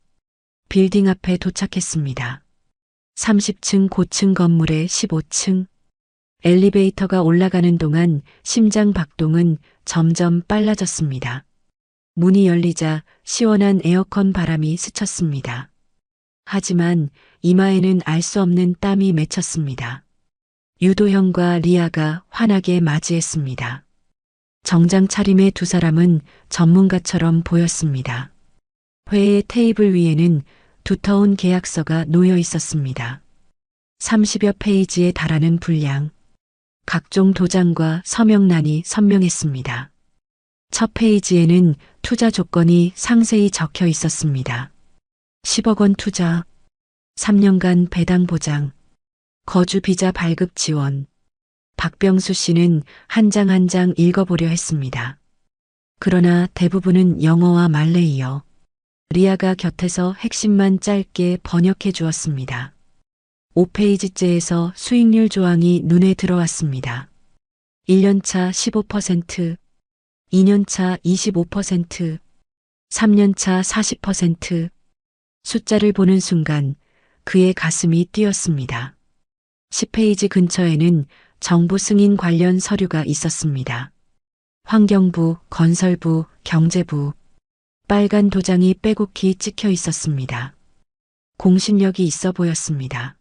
C: 빌딩 앞에 도착했습니다. 30층 고층 건물의 15층. 엘리베이터가 올라가는 동안 심장 박동은 점점 빨라졌습니다. 문이 열리자 시원한 에어컨 바람이 스쳤습니다. 하지만 이마에는 알 수 없는 땀이 맺혔습니다. 유도현과 리아가 환하게 맞이했습니다. 정장 차림의 두 사람은 전문가처럼 보였습니다. 회의 테이블 위에는 두터운 계약서가 놓여 있었습니다. 30여 페이지에 달하는 분량, 각종 도장과 서명란이 선명했습니다. 첫 페이지에는 투자 조건이 상세히 적혀 있었습니다. 10억 원 투자, 3년간 배당 보장, 거주 비자 발급 지원. 박병수 씨는 한 장 한 장 읽어보려 했습니다. 그러나 대부분은 영어와 말레이어. 리아가 곁에서 핵심만 짧게 번역해 주었습니다. 5페이지째에서 수익률 조항이 눈에 들어왔습니다. 1년차 15%, 2년차 25%, 3년차 40%. 숫자를 보는 순간 그의 가슴이 뛰었습니다. 10페이지 근처에는 정부 승인 관련 서류가 있었습니다. 환경부, 건설부, 경제부. 빨간 도장이 빼곡히 찍혀 있었습니다. 공신력이 있어 보였습니다.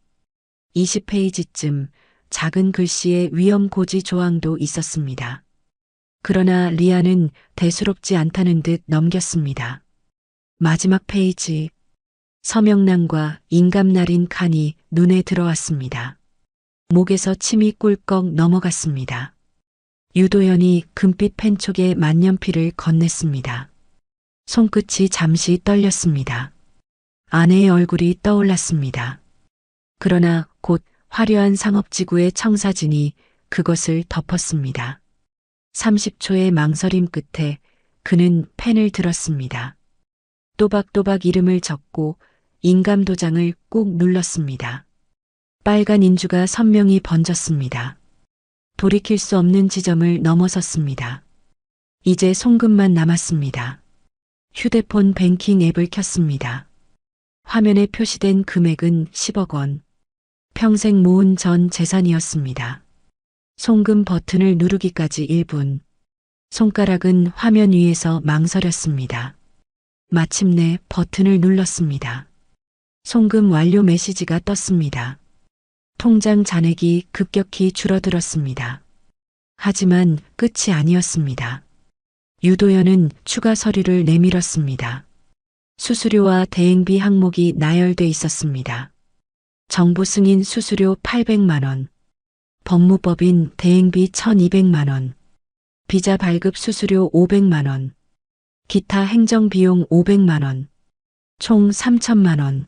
C: 20페이지쯤 작은 글씨의 위험 고지 조항도 있었습니다. 그러나 리아는 대수롭지 않다는 듯 넘겼습니다. 마지막 페이지. 서명란과 인감날인 칸이 눈에 들어왔습니다. 목에서 침이 꿀꺽 넘어갔습니다. 유도연이 금빛 펜촉에 만년필을 건넸습니다. 손끝이 잠시 떨렸습니다. 아내의 얼굴이 떠올랐습니다. 그러나 곧 화려한 상업지구의 청사진이 그것을 덮었습니다. 30초의 망설임 끝에 그는 펜을 들었습니다. 또박또박 이름을 적고 인감 도장을 꾹 눌렀습니다. 빨간 인주가 선명히 번졌습니다. 돌이킬 수 없는 지점을 넘어섰습니다. 이제 송금만 남았습니다. 휴대폰 뱅킹 앱을 켰습니다. 화면에 표시된 금액은 10억 원. 평생 모은 전 재산이었습니다. 송금 버튼을 누르기까지 1분. 손가락은 화면 위에서 망설였습니다. 마침내 버튼을 눌렀습니다. 송금 완료 메시지가 떴습니다. 통장 잔액이 급격히 줄어들었습니다. 하지만 끝이 아니었습니다. 유도연은 추가 서류를 내밀었습니다. 수수료와 대행비 항목이 나열돼 있었습니다. 정부 승인 수수료 800만 원, 법무법인 대행비 1200만 원, 비자 발급 수수료 500만 원, 기타 행정비용 500만 원, 총 3천만 원.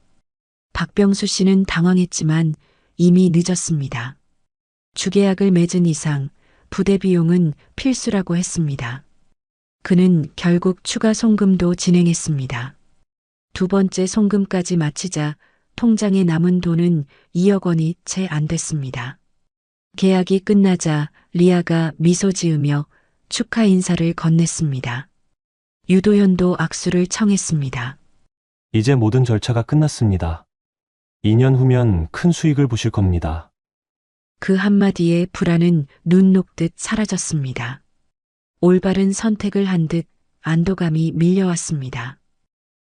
C: 박병수 씨는 당황했지만 이미 늦었습니다. 주계약을 맺은 이상 부대 비용은 필수라고 했습니다. 그는 결국 추가 송금도 진행했습니다. 두 번째 송금까지 마치자 통장에 남은 돈은 2억 원이 채 안 됐습니다. 계약이 끝나자 리아가 미소 지으며 축하 인사를 건넸습니다. 유도현도 악수를 청했습니다.
I: 이제 모든 절차가 끝났습니다. 2년 후면 큰 수익을 보실 겁니다.
C: 그 한마디에 불안은 눈 녹듯 사라졌습니다. 올바른 선택을 한 듯 안도감이 밀려왔습니다.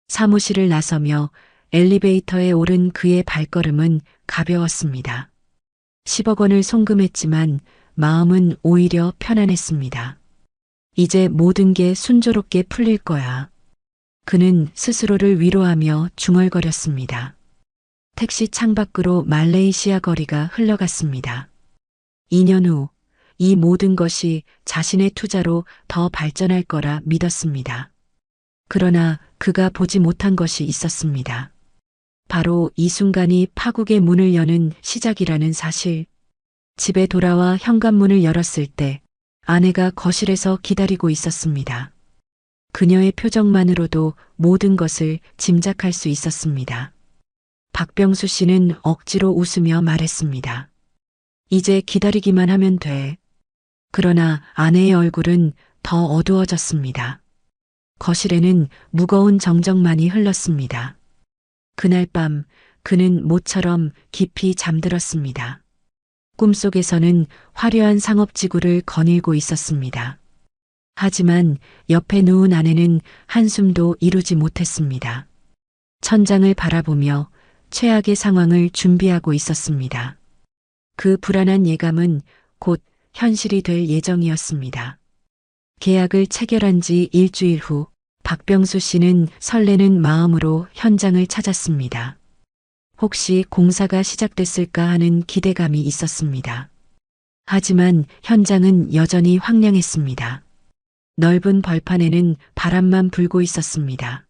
C: 사무실을 나서며 엘리베이터에 오른 그의 발걸음은 가벼웠습니다. 10억 원을 송금했지만 마음은 오히려 편안했습니다. 이제 모든 게 순조롭게 풀릴 거야. 그는 스스로를 위로하며 중얼거렸습니다. 택시 창밖으로 말레이시아 거리가 흘러갔습니다. 2년 후 이 모든 것이 자신의 투자로 더 발전할 거라 믿었습니다. 그러나 그가 보지 못한 것이 있었습니다. 바로 이 순간이 파국의 문을 여는 시작이라는 사실. 집에 돌아와 현관문을 열었을 때 아내가 거실에서 기다리고 있었습니다. 그녀의 표정만으로도 모든 것을 짐작할 수 있었습니다. 박병수 씨는 억지로 웃으며 말했습니다. 이제 기다리기만 하면 돼. 그러나 아내의 얼굴은 더 어두워졌습니다. 거실에는 무거운 정적만이 흘렀습니다. 그날 밤 그는 모처럼 깊이 잠들었습니다. 꿈속에서는 화려한 상업지구를 거닐고 있었습니다. 하지만 옆에 누운 아내는 한숨도 이루지 못했습니다. 천장을 바라보며 최악의 상황을 준비하고 있었습니다. 그 불안한 예감은 곧 현실이 될 예정이었습니다. 계약을 체결한 지 일주일 후 박병수 씨는 설레는 마음으로 현장을 찾았습니다. 혹시 공사가 시작됐을까 하는 기대감이 있었습니다. 하지만 현장은 여전히 황량했습니다. 넓은 벌판에는 바람만 불고 있었습니다.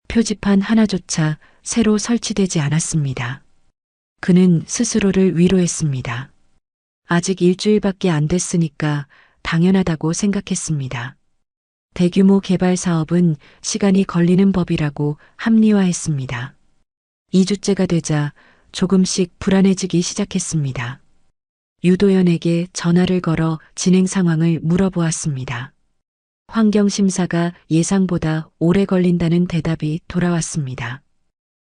C: 표지판 하나조차 새로 설치되지 않았습니다. 그는 스스로를 위로했습니다. 아직 일주일밖에 안 됐으니까 당연하다고 생각했습니다. 대규모 개발 사업은 시간이 걸리는 법이라고 합리화했습니다. 2주째가 되자 조금씩 불안해지기 시작했습니다. 유도연에게 전화를 걸어 진행 상황을 물어보았습니다. 환경심사가 예상보다 오래 걸린다는 대답이 돌아왔습니다.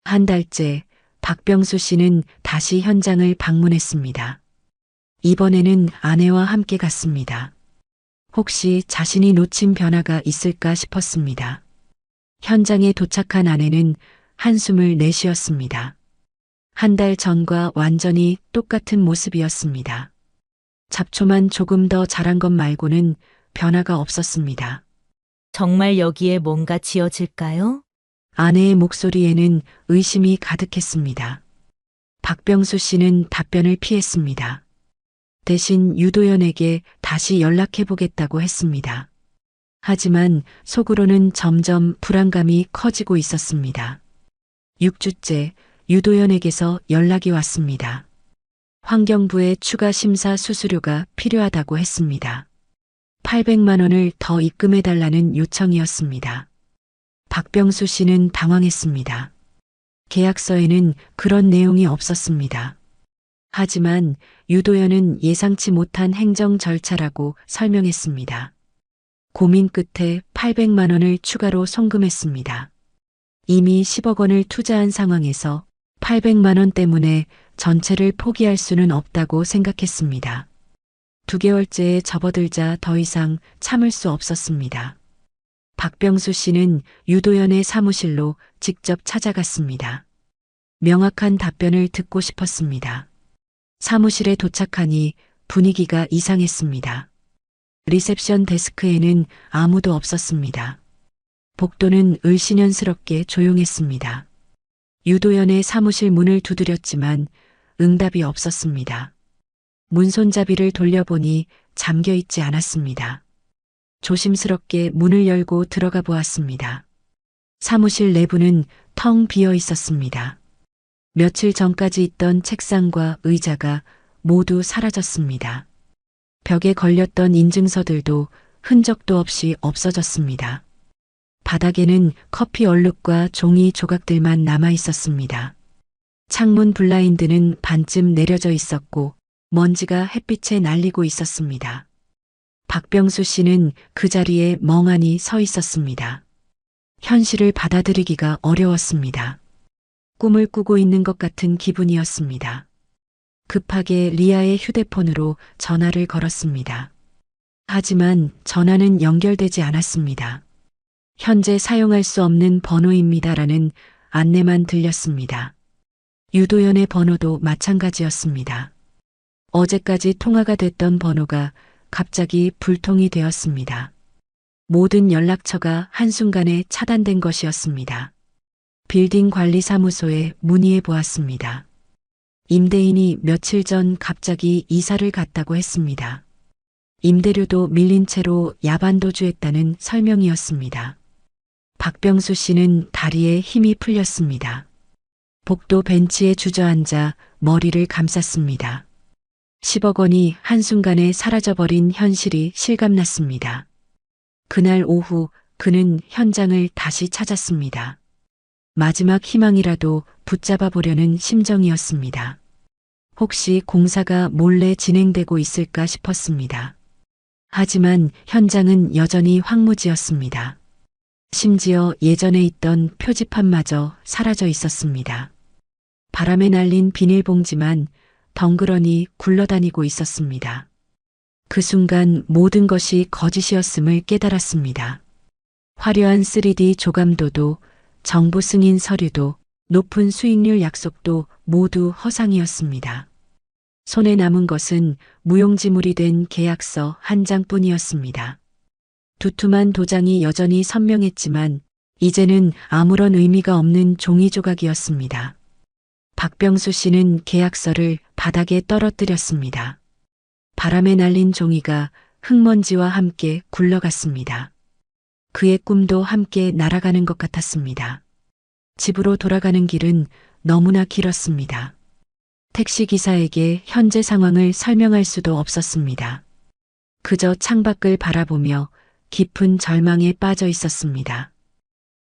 C: 한 달째 박병수 씨는 다시 현장을 방문했습니다. 이번에는 아내와 함께 갔습니다. 혹시 자신이 놓친 변화가 있을까 싶었습니다. 현장에 도착한 아내는 한숨을 내쉬었습니다. 한 달 전과 완전히 똑같은 모습이었습니다. 잡초만 조금 더 자란 것 말고는 변화가 없었습니다.
J: 정말 여기에 뭔가 지어질까요?
C: 아내의 목소리에는 의심이 가득했습니다. 박병수 씨는 답변을 피했습니다. 대신 유도연에게 다시 연락해보겠다고 했습니다. 하지만 속으로는 점점 불안감이 커지고 있었습니다. 6주째 유도연에게서 연락이 왔습니다. 환경부의 추가 심사 수수료가 필요하다고 했습니다. 800만 원을 더 입금해달라는 요청이었습니다. 박병수 씨는 당황했습니다. 계약서에는 그런 내용이 없었습니다. 하지만 유도연은 예상치 못한 행정 절차라고 설명했습니다. 고민 끝에 800만 원을 추가로 송금했습니다. 이미 10억 원을 투자한 상황에서 800만 원 때문에 전체를 포기할 수는 없다고 생각했습니다. 2개월째에 접어들자 더 이상 참을 수 없었습니다. 박병수 씨는 유도연의 사무실로 직접 찾아갔습니다. 명확한 답변을 듣고 싶었습니다. 사무실에 도착하니 분위기가 이상했습니다. 리셉션 데스크에는 아무도 없었습니다. 복도는 을씨년스럽게 조용했습니다. 유도연의 사무실 문을 두드렸지만 응답이 없었습니다. 문손잡이를 돌려보니 잠겨 있지 않았습니다. 조심스럽게 문을 열고 들어가 보았습니다. 사무실 내부는 텅 비어 있었습니다. 며칠 전까지 있던 책상과 의자가 모두 사라졌습니다. 벽에 걸렸던 인증서들도 흔적도 없이 없어졌습니다. 바닥에는 커피 얼룩과 종이 조각들만 남아 있었습니다. 창문 블라인드는 반쯤 내려져 있었고 먼지가 햇빛에 날리고 있었습니다. 박병수 씨는 그 자리에 멍하니 서 있었습니다. 현실을 받아들이기가 어려웠습니다. 꿈을 꾸고 있는 것 같은 기분이었습니다. 급하게 리아의 휴대폰으로 전화를 걸었습니다. 하지만 전화는 연결되지 않았습니다. 현재 사용할 수 없는 번호입니다라는 안내만 들렸습니다. 유도연의 번호도 마찬가지였습니다. 어제까지 통화가 됐던 번호가 갑자기 불통이 되었습니다. 모든 연락처가 한순간에 차단된 것이었습니다. 빌딩 관리 사무소에 문의해 보았습니다. 임대인이 며칠 전 갑자기 이사를 갔다고 했습니다. 임대료도 밀린 채로 야반도주했다는 설명이었습니다. 박병수 씨는 다리에 힘이 풀렸습니다. 복도 벤치에 주저앉아 머리를 감쌌습니다. 10억 원이 한순간에 사라져버린 현실이 실감났습니다. 그날 오후 그는 현장을 다시 찾았습니다. 마지막 희망이라도 붙잡아 보려는 심정이었습니다. 혹시 공사가 몰래 진행되고 있을까 싶었습니다. 하지만 현장은 여전히 황무지였습니다. 심지어 예전에 있던 표지판마저 사라져 있었습니다. 바람에 날린 비닐봉지만 덩그러니 굴러다니고 있었습니다. 그 순간 모든 것이 거짓이었음을 깨달았습니다. 화려한 3D 조감도도 정부 승인 서류도 높은 수익률 약속도 모두 허상이었습니다. 손에 남은 것은 무용지물이 된 계약서 한 장뿐이었습니다. 두툼한 도장이 여전히 선명했지만 이제는 아무런 의미가 없는 종이 조각이었습니다. 박병수 씨는 계약서를 바닥에 떨어뜨렸습니다. 바람에 날린 종이가 흙먼지와 함께 굴러갔습니다. 그의 꿈도 함께 날아가는 것 같았습니다. 집으로 돌아가는 길은 너무나 길었습니다. 택시기사에게 현재 상황을 설명할 수도 없었습니다. 그저 창밖을 바라보며 깊은 절망에 빠져 있었습니다.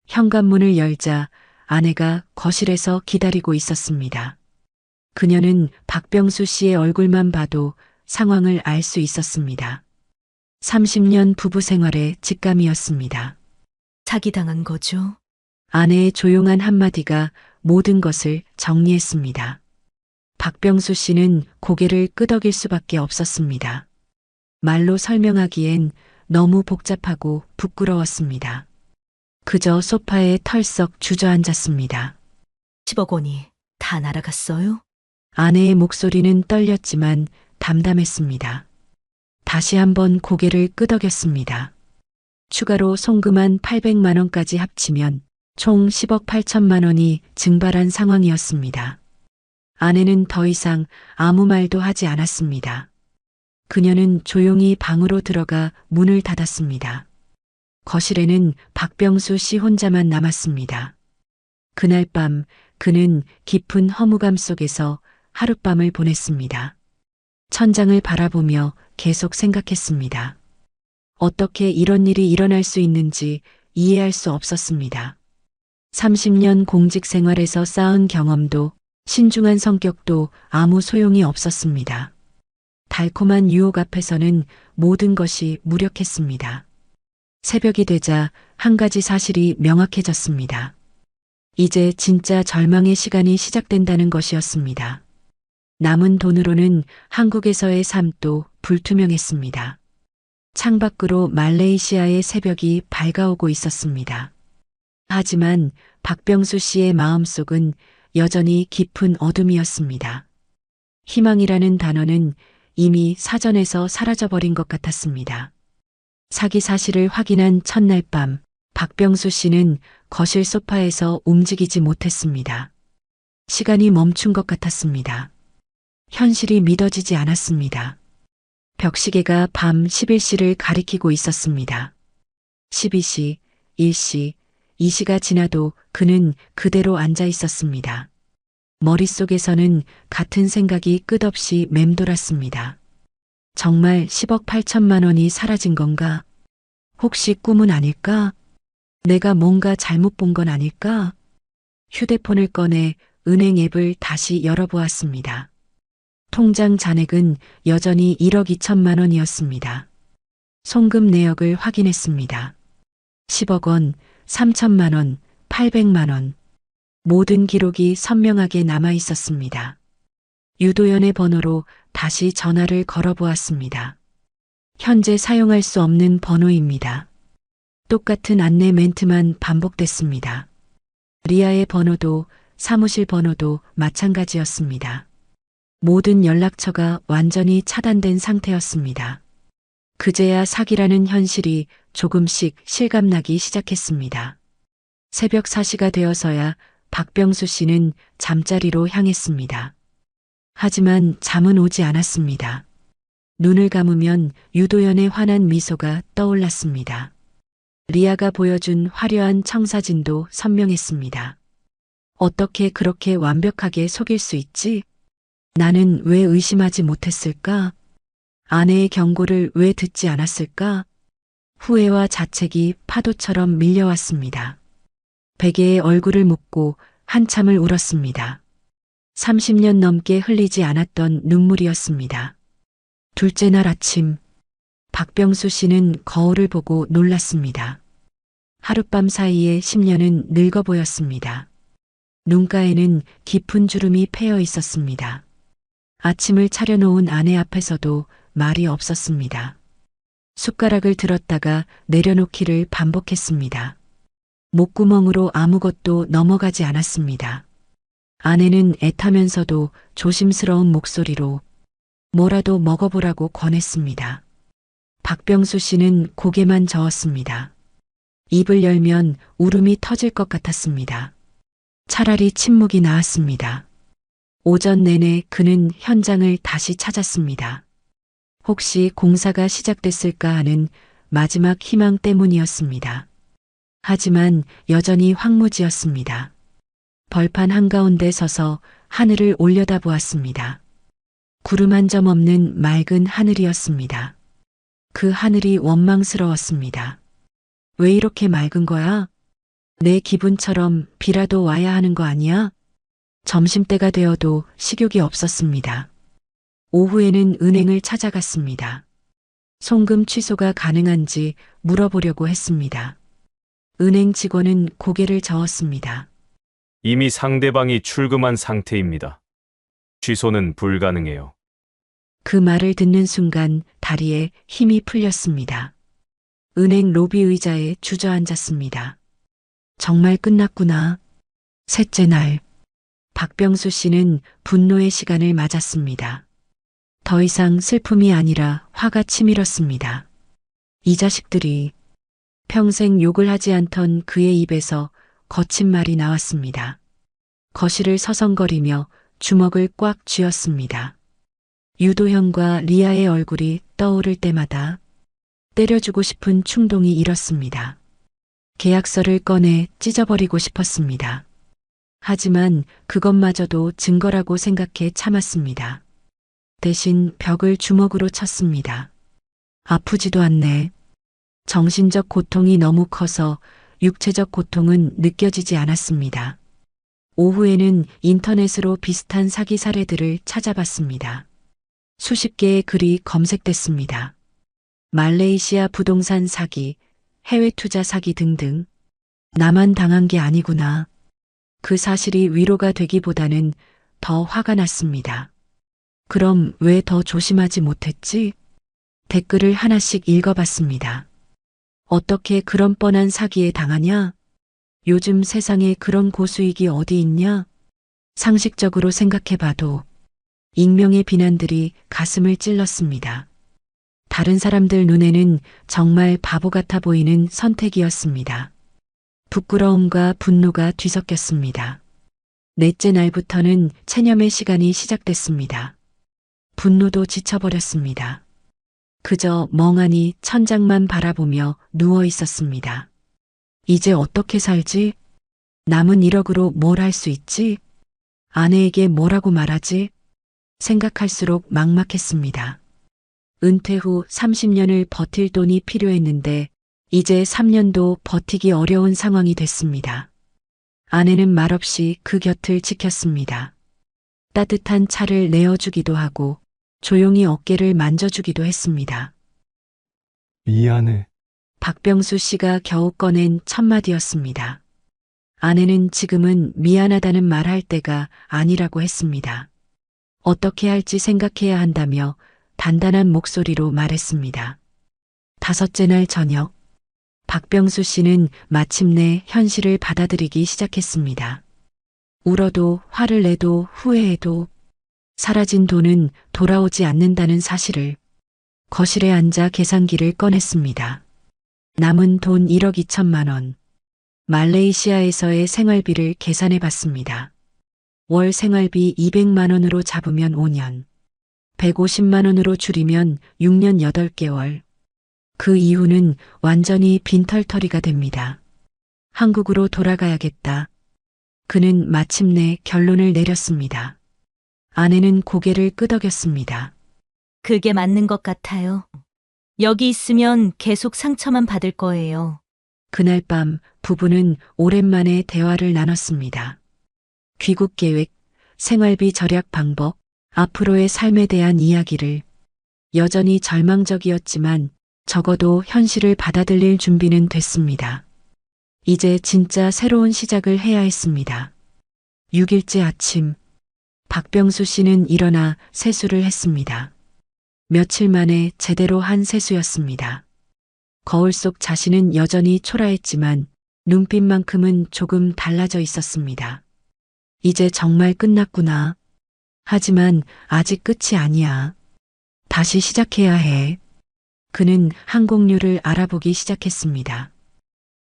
C: 현관문을 열자 아내가 거실에서 기다리고 있었습니다. 그녀는 박병수 씨의 얼굴만 봐도 상황을 알 수 있었습니다. 30년 부부 생활의 직감이었습니다.
J: 사기당한 거죠?
C: 아내의 조용한 한마디가 모든 것을 정리했습니다. 박병수 씨는 고개를 끄덕일 수밖에 없었습니다. 말로 설명하기엔 너무 복잡하고 부끄러웠습니다. 그저 소파에 털썩 주저앉았습니다.
J: 10억 원이 다 날아갔어요?
C: 아내의 목소리는 떨렸지만 담담했습니다. 다시 한번 고개를 끄덕였습니다. 추가로 송금한 800만 원까지 합치면 총 10억 8천만 원이 증발한 상황이었습니다. 아내는 더 이상 아무 말도 하지 않았습니다. 그녀는 조용히 방으로 들어가 문을 닫았습니다. 거실에는 박병수 씨 혼자만 남았습니다. 그날 밤 그는 깊은 허무감 속에서 하룻밤을 보냈습니다. 천장을 바라보며 계속 생각했습니다. 어떻게 이런 일이 일어날 수 있는지 이해할 수 없었습니다. 30년 공직 생활에서 쌓은 경험도 신중한 성격도 아무 소용이 없었습니다. 달콤한 유혹 앞에서는 모든 것이 무력했습니다. 새벽이 되자 한 가지 사실이 명확해졌습니다. 이제 진짜 절망의 시간이 시작된다는 것이었습니다. 남은 돈으로는 한국에서의 삶도 불투명했습니다. 창밖으로 말레이시아의 새벽이 밝아오고 있었습니다. 하지만 박병수 씨의 마음속은 여전히 깊은 어둠이었습니다. 희망이라는 단어는 이미 사전에서 사라져버린 것 같았습니다. 사기 사실을 확인한 첫날 밤, 박병수 씨는 거실 소파에서 움직이지 못했습니다. 시간이 멈춘 것 같았습니다. 현실이 믿어지지 않았습니다. 벽시계가 밤 11시를 가리키고 있었습니다. 12시, 1시, 2시가 지나도 그는 그대로 앉아 있었습니다. 머릿속에서는 같은 생각이 끝없이 맴돌았습니다. 정말 10억 8천만 원이 사라진 건가? 혹시 꿈은 아닐까? 내가 뭔가 잘못 본 건 아닐까? 휴대폰을 꺼내 은행 앱을 다시 열어보았습니다. 통장 잔액은 여전히 1억 2천만 원이었습니다. 송금 내역을 확인했습니다. 10억 원, 3천만 원, 800만 원. 모든 기록이 선명하게 남아 있었습니다. 유도연의 번호로 다시 전화를 걸어보았습니다. 현재 사용할 수 없는 번호입니다. 똑같은 안내 멘트만 반복됐습니다. 리아의 번호도 사무실 번호도 마찬가지였습니다. 모든 연락처가 완전히 차단된 상태였습니다. 그제야 사기라는 현실이 조금씩 실감나기 시작했습니다. 새벽 4시가 되어서야 박병수 씨는 잠자리로 향했습니다. 하지만 잠은 오지 않았습니다. 눈을 감으면 유도연의 환한 미소가 떠올랐습니다. 리아가 보여준 화려한 청사진도 선명했습니다. 어떻게 그렇게 완벽하게 속일 수 있지? 나는 왜 의심하지 못했을까? 아내의 경고를 왜 듣지 않았을까? 후회와 자책이 파도처럼 밀려왔습니다. 베개에 얼굴을 묻고 한참을 울었습니다. 30년 넘게 흘리지 않았던 눈물이었습니다. 둘째 날 아침, 박병수 씨는 거울을 보고 놀랐습니다. 하룻밤 사이에 10년은 늙어 보였습니다. 눈가에는 깊은 주름이 패여 있었습니다. 아침을 차려놓은 아내 앞에서도 말이 없었습니다. 숟가락을 들었다가 내려놓기를 반복했습니다. 목구멍으로 아무것도 넘어가지 않았습니다. 아내는 애타면서도 조심스러운 목소리로 뭐라도 먹어보라고 권했습니다. 박병수 씨는 고개만 저었습니다. 입을 열면 울음이 터질 것 같았습니다. 차라리 침묵이 나았습니다. 오전 내내 그는 현장을 다시 찾았습니다. 혹시 공사가 시작됐을까 하는 마지막 희망 때문이었습니다. 하지만 여전히 황무지였습니다. 벌판 한가운데 서서 하늘을 올려다보았습니다. 구름 한 점 없는 맑은 하늘이었습니다. 그 하늘이 원망스러웠습니다. 왜 이렇게 맑은 거야? 내 기분처럼 비라도 와야 하는 거 아니야? 점심때가 되어도 식욕이 없었습니다. 오후에는 은행을 찾아갔습니다. 송금 취소가 가능한지 물어보려고 했습니다. 은행 직원은 고개를 저었습니다.
K: 이미 상대방이 출금한 상태입니다. 취소는 불가능해요.
C: 그 말을 듣는 순간 다리에 힘이 풀렸습니다. 은행 로비 의자에 주저앉았습니다. 정말 끝났구나. 셋째 날, 박병수 씨는 분노의 시간을 맞았습니다. 더 이상 슬픔이 아니라 화가 치밀었습니다. 이 자식들이 평생 욕을 하지 않던 그의 입에서 거친 말이 나왔습니다. 거실을 서성거리며 주먹을 꽉 쥐었습니다. 유도현과 리아의 얼굴이 떠오를 때마다 때려주고 싶은 충동이 일었습니다. 계약서를 꺼내 찢어버리고 싶었습니다. 하지만 그것마저도 증거라고 생각해 참았습니다. 대신 벽을 주먹으로 쳤습니다. 아프지도 않네. 정신적 고통이 너무 커서 육체적 고통은 느껴지지 않았습니다. 오후에는 인터넷으로 비슷한 사기 사례들을 찾아봤습니다. 수십 개의 글이 검색됐습니다. 말레이시아 부동산 사기, 해외 투자 사기 등등. 나만 당한 게 아니구나. 그 사실이 위로가 되기보다는 더 화가 났습니다. 그럼 왜 더 조심하지 못했지? 댓글을 하나씩 읽어봤습니다. 어떻게 그런 뻔한 사기에 당하냐? 요즘 세상에 그런 고수익이 어디 있냐? 상식적으로 생각해봐도 익명의 비난들이 가슴을 찔렀습니다. 다른 사람들 눈에는 정말 바보 같아 보이는 선택이었습니다. 부끄러움과 분노가 뒤섞였습니다. 넷째 날부터는 체념의 시간이 시작됐습니다. 분노도 지쳐버렸습니다. 그저 멍하니 천장만 바라보며 누워 있었습니다. 이제 어떻게 살지? 남은 1억으로 뭘 할 수 있지? 아내에게 뭐라고 말하지? 생각할수록 막막했습니다. 은퇴 후 30년을 버틸 돈이 필요했는데 이제 3년도 버티기 어려운 상황이 됐습니다. 아내는 말없이 그 곁을 지켰습니다. 따뜻한 차를 내어주기도 하고 조용히 어깨를 만져주기도 했습니다.
I: 미안해.
C: 박병수 씨가 겨우 꺼낸 첫마디였습니다. 아내는 지금은 미안하다는 말할 때가 아니라고 했습니다. 어떻게 할지 생각해야 한다며 단단한 목소리로 말했습니다. 다섯째 날 저녁, 박병수 씨는 마침내 현실을 받아들이기 시작했습니다. 울어도 화를 내도 후회해도 사라진 돈은 돌아오지 않는다는 사실을. 거실에 앉아 계산기를 꺼냈습니다. 남은 돈 1억 2천만 원. 말레이시아에서의 생활비를 계산해 봤습니다. 월 생활비 200만 원으로 잡으면 5년. 150만 원으로 줄이면 6년 8개월. 그 이후는 완전히 빈털터리가 됩니다. 한국으로 돌아가야겠다. 그는 마침내 결론을 내렸습니다. 아내는 고개를 끄덕였습니다.
J: 그게 맞는 것 같아요. 여기 있으면 계속 상처만 받을 거예요.
C: 그날 밤 부부는 오랜만에 대화를 나눴습니다. 귀국 계획, 생활비 절약 방법, 앞으로의 삶에 대한 이야기를. 여전히 절망적이었지만 적어도 현실을 받아들일 준비는 됐습니다. 이제 진짜 새로운 시작을 해야 했습니다. 6일째 아침, 박병수 씨는 일어나 세수를 했습니다. 며칠 만에 제대로 한 세수였습니다. 거울 속 자신은 여전히 초라했지만 눈빛만큼은 조금 달라져 있었습니다. 이제 정말 끝났구나. 하지만 아직 끝이 아니야. 다시 시작해야 해. 그는 항공료를 알아보기 시작했습니다.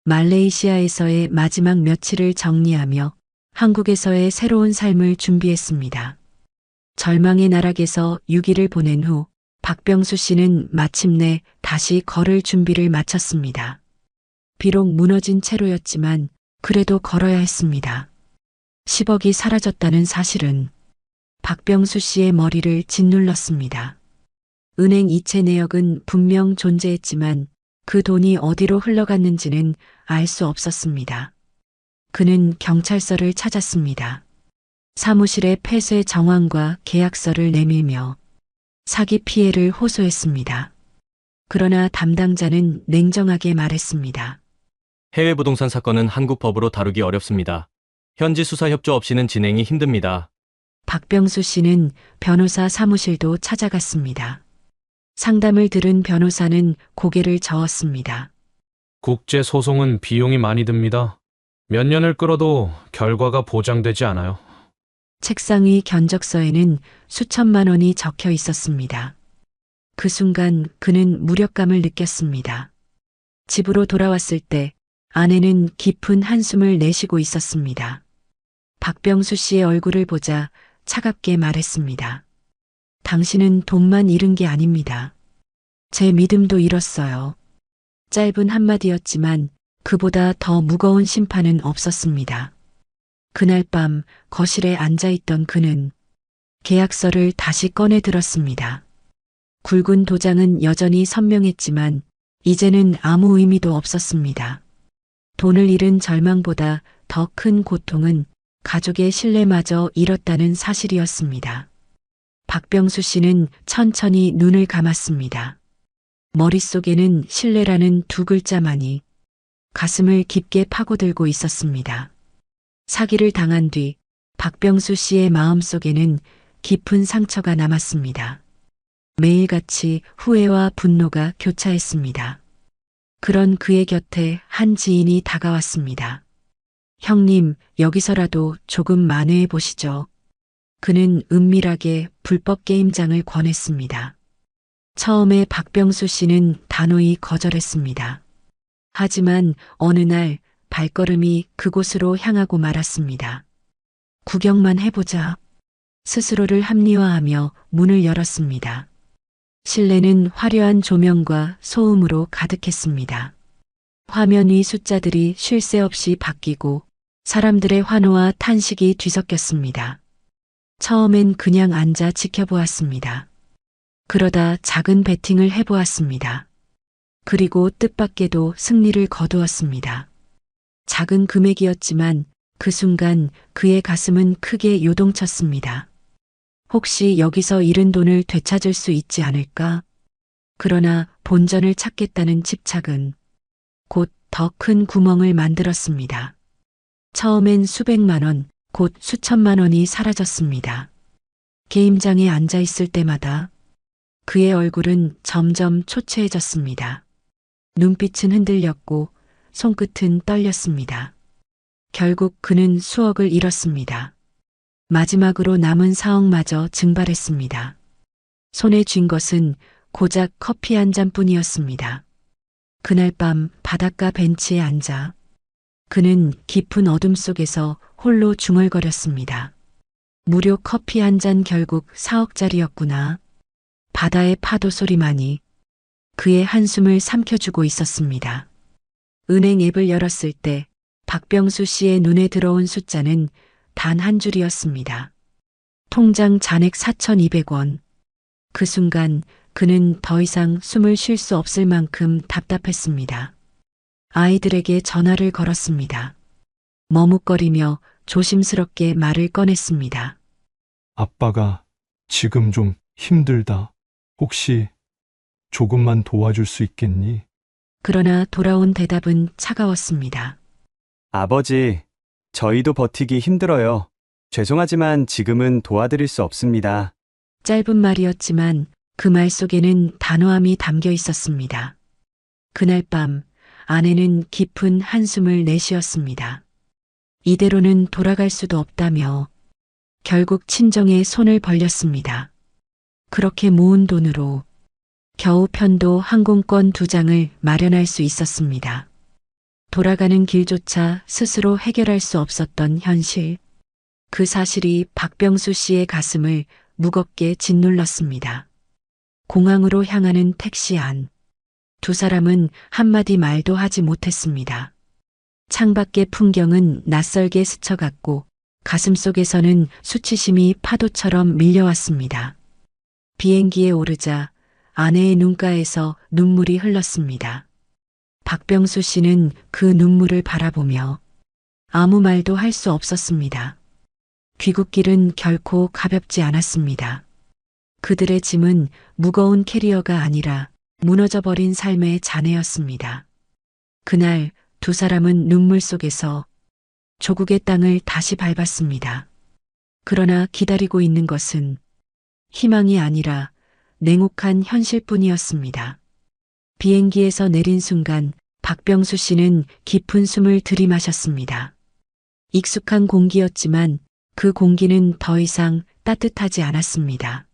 C: 말레이시아에서의 마지막 며칠을 정리하며 한국에서의 새로운 삶을 준비했습니다. 절망의 나락에서 6일을 보낸 후 박병수 씨는 마침내 다시 걸을 준비를 마쳤습니다. 비록 무너진 채로였지만 그래도 걸어야 했습니다. 10억이 사라졌다는 사실은 박병수 씨의 머리를 짓눌렀습니다. 은행 이체 내역은 분명 존재했지만 그 돈이 어디로 흘러갔는지는 알 수 없었습니다. 그는 경찰서를 찾았습니다. 사무실에 폐쇄 정황과 계약서를 내밀며 사기 피해를 호소했습니다. 그러나 담당자는 냉정하게 말했습니다.
F: 해외 부동산 사건은 한국 법으로 다루기 어렵습니다. 현지 수사 협조 없이는 진행이 힘듭니다.
C: 박병수 씨는 변호사 사무실도 찾아갔습니다. 상담을 들은 변호사는 고개를 저었습니다.
L: 국제 소송은 비용이 많이 듭니다. 몇 년을 끌어도 결과가 보장되지 않아요.
C: 책상 위 견적서에는 수천만 원이 적혀 있었습니다. 그 순간 그는 무력감을 느꼈습니다. 집으로 돌아왔을 때 아내는 깊은 한숨을 내쉬고 있었습니다. 박병수 씨의 얼굴을 보자 차갑게 말했습니다. 당신은 돈만 잃은 게 아닙니다. 제 믿음도 잃었어요. 짧은 한마디였지만 그보다 더 무거운 심판은 없었습니다. 그날 밤 거실에 앉아있던 그는 계약서를 다시 꺼내 들었습니다. 굵은 도장은 여전히 선명했지만 이제는 아무 의미도 없었습니다. 돈을 잃은 절망보다 더 큰 고통은 가족의 신뢰마저 잃었다는 사실이었습니다. 박병수 씨는 천천히 눈을 감았습니다. 머릿속에는 신뢰라는 두 글자만이 가슴을 깊게 파고들고 있었습니다. 사기를 당한 뒤 박병수 씨의 마음속에는 깊은 상처가 남았습니다. 매일같이 후회와 분노가 교차했습니다. 그런 그의 곁에 한 지인이 다가왔습니다. 형님, 여기서라도 조금 만회해 보시죠. 그는 은밀하게 불법 게임장을 권했습니다. 처음에 박병수 씨는 단호히 거절했습니다. 하지만 어느 날 발걸음이 그곳으로 향하고 말았습니다. 구경만 해보자. 스스로를 합리화하며 문을 열었습니다. 실내는 화려한 조명과 소음으로 가득했습니다. 화면 위 숫자들이 쉴 새 없이 바뀌고 사람들의 환호와 탄식이 뒤섞였습니다. 처음엔 그냥 앉아 지켜보았습니다. 그러다 작은 베팅을 해보았습니다. 그리고 뜻밖에도 승리를 거두었습니다. 작은 금액이었지만 그 순간 그의 가슴은 크게 요동쳤습니다. 혹시 여기서 잃은 돈을 되찾을 수 있지 않을까? 그러나 본전을 찾겠다는 집착은 곧 더 큰 구멍을 만들었습니다. 처음엔 수백만 원, 곧 수천만 원이 사라졌습니다. 게임장에 앉아 있을 때마다 그의 얼굴은 점점 초췌해졌습니다. 눈빛은 흔들렸고 손끝은 떨렸습니다. 결국 그는 수억을 잃었습니다. 마지막으로 남은 사억마저 증발했습니다. 손에 쥔 것은 고작 커피 한 잔뿐이었습니다. 그날 밤 바닷가 벤치에 앉아 그는 깊은 어둠 속에서 홀로 중얼거렸습니다. 무료 커피 한 잔 결국 4억짜리였구나. 바다의 파도 소리만이 그의 한숨을 삼켜주고 있었습니다. 은행 앱을 열었을 때 박병수 씨의 눈에 들어온 숫자는 단 한 줄이었습니다. 통장 잔액 4,200원. 그 순간 그는 더 이상 숨을 쉴 수 없을 만큼 답답했습니다. 아이들에게 전화를 걸었습니다. 머뭇거리며 조심스럽게 말을 꺼냈습니다.
M: 아빠가 지금 좀 힘들다. 혹시 조금만 도와줄 수 있겠니?
C: 그러나 돌아온 대답은 차가웠습니다.
G: 아버지, 저희도 버티기 힘들어요. 죄송하지만 지금은 도와드릴 수 없습니다.
C: 짧은 말이었지만 그 말 속에는 단호함이 담겨 있었습니다. 그날 밤 아내는 깊은 한숨을 내쉬었습니다. 이대로는 돌아갈 수도 없다며 결국 친정에 손을 벌렸습니다. 그렇게 모은 돈으로 겨우 편도 항공권 2장을 마련할 수 있었습니다. 돌아가는 길조차 스스로 해결할 수 없었던 현실. 그 사실이 박병수 씨의 가슴을 무겁게 짓눌렀습니다. 공항으로 향하는 택시 안. 두 사람은 한마디 말도 하지 못했습니다. 창밖의 풍경은 낯설게 스쳐갔고 가슴속에서는 수치심이 파도처럼 밀려왔습니다. 비행기에 오르자 아내의 눈가에서 눈물이 흘렀습니다. 박병수 씨는 그 눈물을 바라보며 아무 말도 할 수 없었습니다. 귀국길은 결코 가볍지 않았습니다. 그들의 짐은 무거운 캐리어가 아니라 무너져버린 삶의 잔해였습니다. 그날 두 사람은 눈물 속에서 조국의 땅을 다시 밟았습니다. 그러나 기다리고 있는 것은 희망이 아니라 냉혹한 현실뿐이었습니다. 비행기에서 내린 순간 박병수 씨는 깊은 숨을 들이마셨습니다. 익숙한 공기였지만 그 공기는 더 이상 따뜻하지 않았습니다.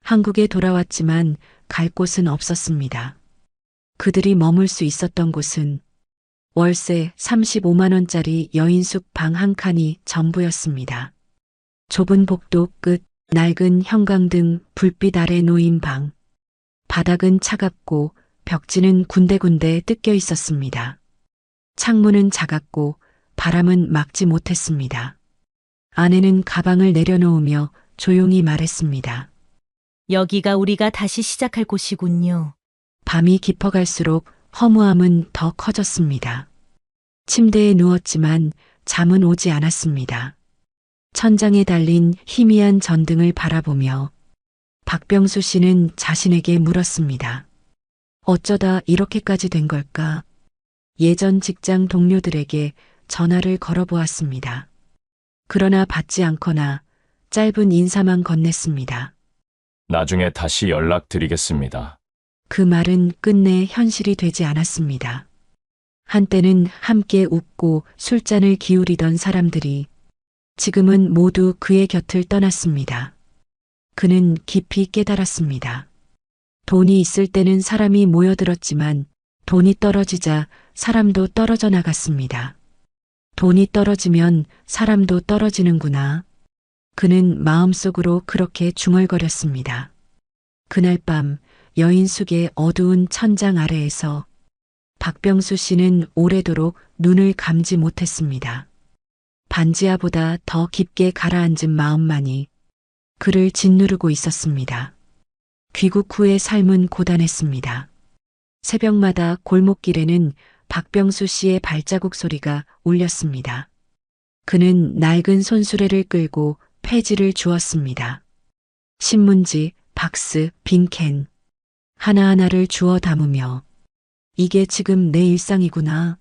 C: 한국에 돌아왔지만 갈 곳은 없었습니다. 그들이 머물 수 있었던 곳은 월세 35만 원짜리 여인숙 방 한 칸이 전부였습니다. 좁은 복도 끝, 낡은 형광등 불빛 아래 놓인 방. 바닥은 차갑고 벽지는 군데군데 뜯겨 있었습니다. 창문은 작았고 바람은 막지 못했습니다. 아내는 가방을 내려놓으며 조용히 말했습니다.
J: 여기가 우리가 다시 시작할 곳이군요.
C: 밤이 깊어갈수록 허무함은 더 커졌습니다. 침대에 누웠지만 잠은 오지 않았습니다. 천장에 달린 희미한 전등을 바라보며 박병수 씨는 자신에게 물었습니다. 어쩌다 이렇게까지 된 걸까? 예전 직장 동료들에게 전화를 걸어보았습니다. 그러나 받지 않거나 짧은 인사만 건넸습니다.
E: 나중에 다시 연락드리겠습니다.
C: 그 말은 끝내 현실이 되지 않았습니다. 한때는 함께 웃고 술잔을 기울이던 사람들이 지금은 모두 그의 곁을 떠났습니다. 그는 깊이 깨달았습니다. 돈이 있을 때는 사람이 모여들었지만 돈이 떨어지자 사람도 떨어져 나갔습니다. 돈이 떨어지면 사람도 떨어지는구나. 그는 마음속으로 그렇게 중얼거렸습니다. 그날 밤 여인숙의 어두운 천장 아래에서 박병수 씨는 오래도록 눈을 감지 못했습니다. 반지하보다 더 깊게 가라앉은 마음만이 그를 짓누르고 있었습니다. 귀국 후의 삶은 고단했습니다. 새벽마다 골목길에는 박병수 씨의 발자국 소리가 울렸습니다. 그는 낡은 손수레를 끌고 폐지를 주었습니다. 신문지, 박스, 빈캔 하나하나를 주워 담으며 이게 지금 내 일상이구나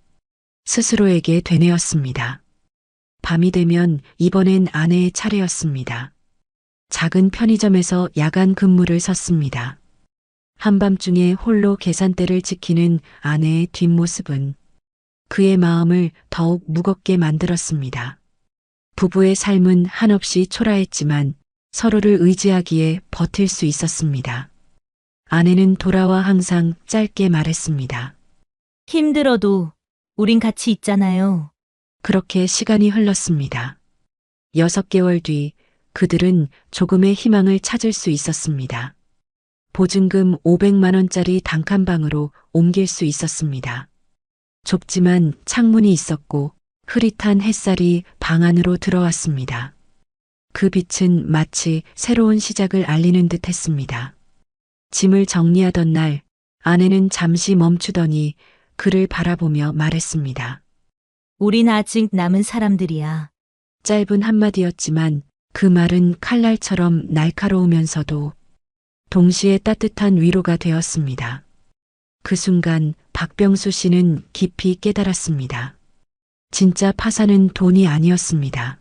C: 스스로에게 되뇌었습니다. 밤이 되면 이번엔 아내의 차례였습니다. 작은 편의점에서 야간 근무를 섰습니다. 한밤중에 홀로 계산대를 지키는 아내의 뒷모습은 그의 마음을 더욱 무겁게 만들었습니다. 부부의 삶은 한없이 초라했지만 서로를 의지하기에 버틸 수 있었습니다. 아내는 돌아와 항상 짧게 말했습니다.
J: 힘들어도 우린 같이 있잖아요.
C: 그렇게 시간이 흘렀습니다. 6개월 뒤 그들은 조금의 희망을 찾을 수 있었습니다. 보증금 500만 원짜리 단칸방으로 옮길 수 있었습니다. 좁지만 창문이 있었고 흐릿한 햇살이 방 안으로 들어왔습니다. 그 빛은 마치 새로운 시작을 알리는 듯 했습니다. 짐을 정리하던 날 아내는 잠시 멈추더니 그를 바라보며 말했습니다.
J: 우린 아직 남은 사람들이야.
C: 짧은 한마디였지만 그 말은 칼날처럼 날카로우면서도 동시에 따뜻한 위로가 되었습니다. 그 순간 박병수 씨는 깊이 깨달았습니다. 진짜 파산은 돈이 아니었습니다.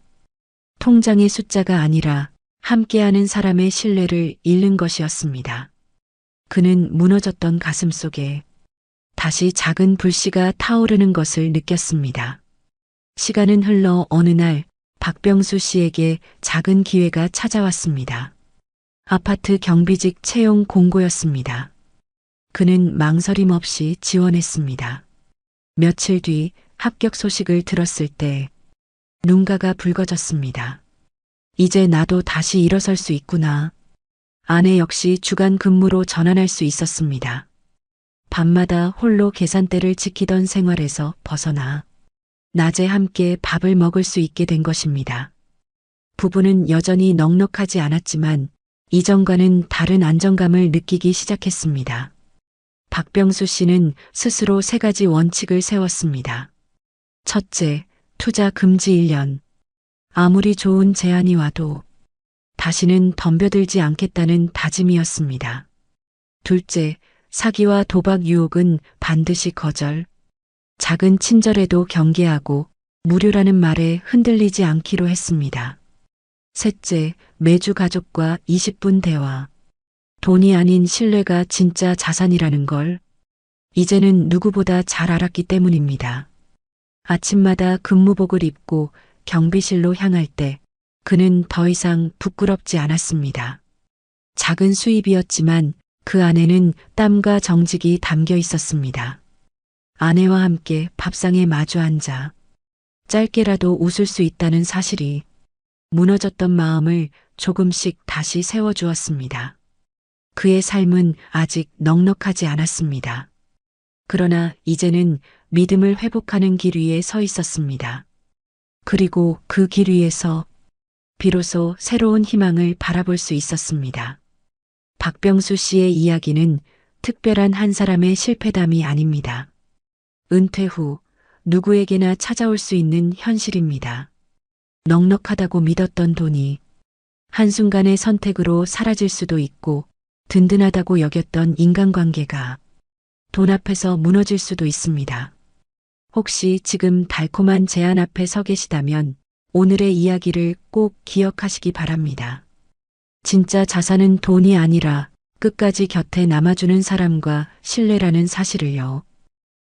C: 통장의 숫자가 아니라 함께하는 사람의 신뢰를 잃는 것이었습니다. 그는 무너졌던 가슴 속에 다시 작은 불씨가 타오르는 것을 느꼈습니다. 시간은 흘러 어느 날 박병수 씨에게 작은 기회가 찾아왔습니다. 아파트 경비직 채용 공고였습니다. 그는 망설임 없이 지원했습니다. 며칠 뒤 합격 소식을 들었을 때 눈가가 붉어졌습니다. 이제 나도 다시 일어설 수 있구나. 아내 역시 주간 근무로 전환할 수 있었습니다. 밤마다 홀로 계산대를 지키던 생활에서 벗어나 낮에 함께 밥을 먹을 수 있게 된 것입니다. 부부는 여전히 넉넉하지 않았지만 이전과는 다른 안정감을 느끼기 시작했습니다. 박병수 씨는 스스로 3가지 원칙을 세웠습니다. 첫째, 투자 금지 1년. 아무리 좋은 제안이 와도 다시는 덤벼들지 않겠다는 다짐이었습니다. 둘째, 사기와 도박 유혹은 반드시 거절. 작은 친절에도 경계하고 무료라는 말에 흔들리지 않기로 했습니다. 셋째, 매주 가족과 20분 대화. 돈이 아닌 신뢰가 진짜 자산이라는 걸 이제는 누구보다 잘 알았기 때문입니다. 아침마다 근무복을 입고 경비실로 향할 때 그는 더 이상 부끄럽지 않았습니다. 작은 수입이었지만 그 안에는 땀과 정직이 담겨 있었습니다. 아내와 함께 밥상에 마주 앉아 짧게라도 웃을 수 있다는 사실이 무너졌던 마음을 조금씩 다시 세워주었습니다. 그의 삶은 아직 넉넉하지 않았습니다. 그러나 이제는 믿음을 회복하는 길 위에 서 있었습니다. 그리고 그 길 위에서 비로소 새로운 희망을 바라볼 수 있었습니다. 박병수 씨의 이야기는 특별한 한 사람의 실패담이 아닙니다. 은퇴 후 누구에게나 찾아올 수 있는 현실입니다. 넉넉하다고 믿었던 돈이 한순간의 선택으로 사라질 수도 있고 든든하다고 여겼던 인간관계가 돈 앞에서 무너질 수도 있습니다. 혹시 지금 달콤한 제안 앞에 서 계시다면 오늘의 이야기를 꼭 기억하시기 바랍니다. 진짜 자산은 돈이 아니라 끝까지 곁에 남아주는 사람과 신뢰라는 사실을요.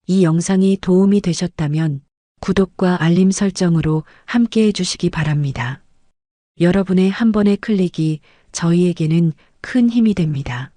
C: 이 영상이 도움이 되셨다면 구독과 알림 설정으로 함께 해주시기 바랍니다. 여러분의 한 번의 클릭이 저희에게는 큰 힘이 됩니다.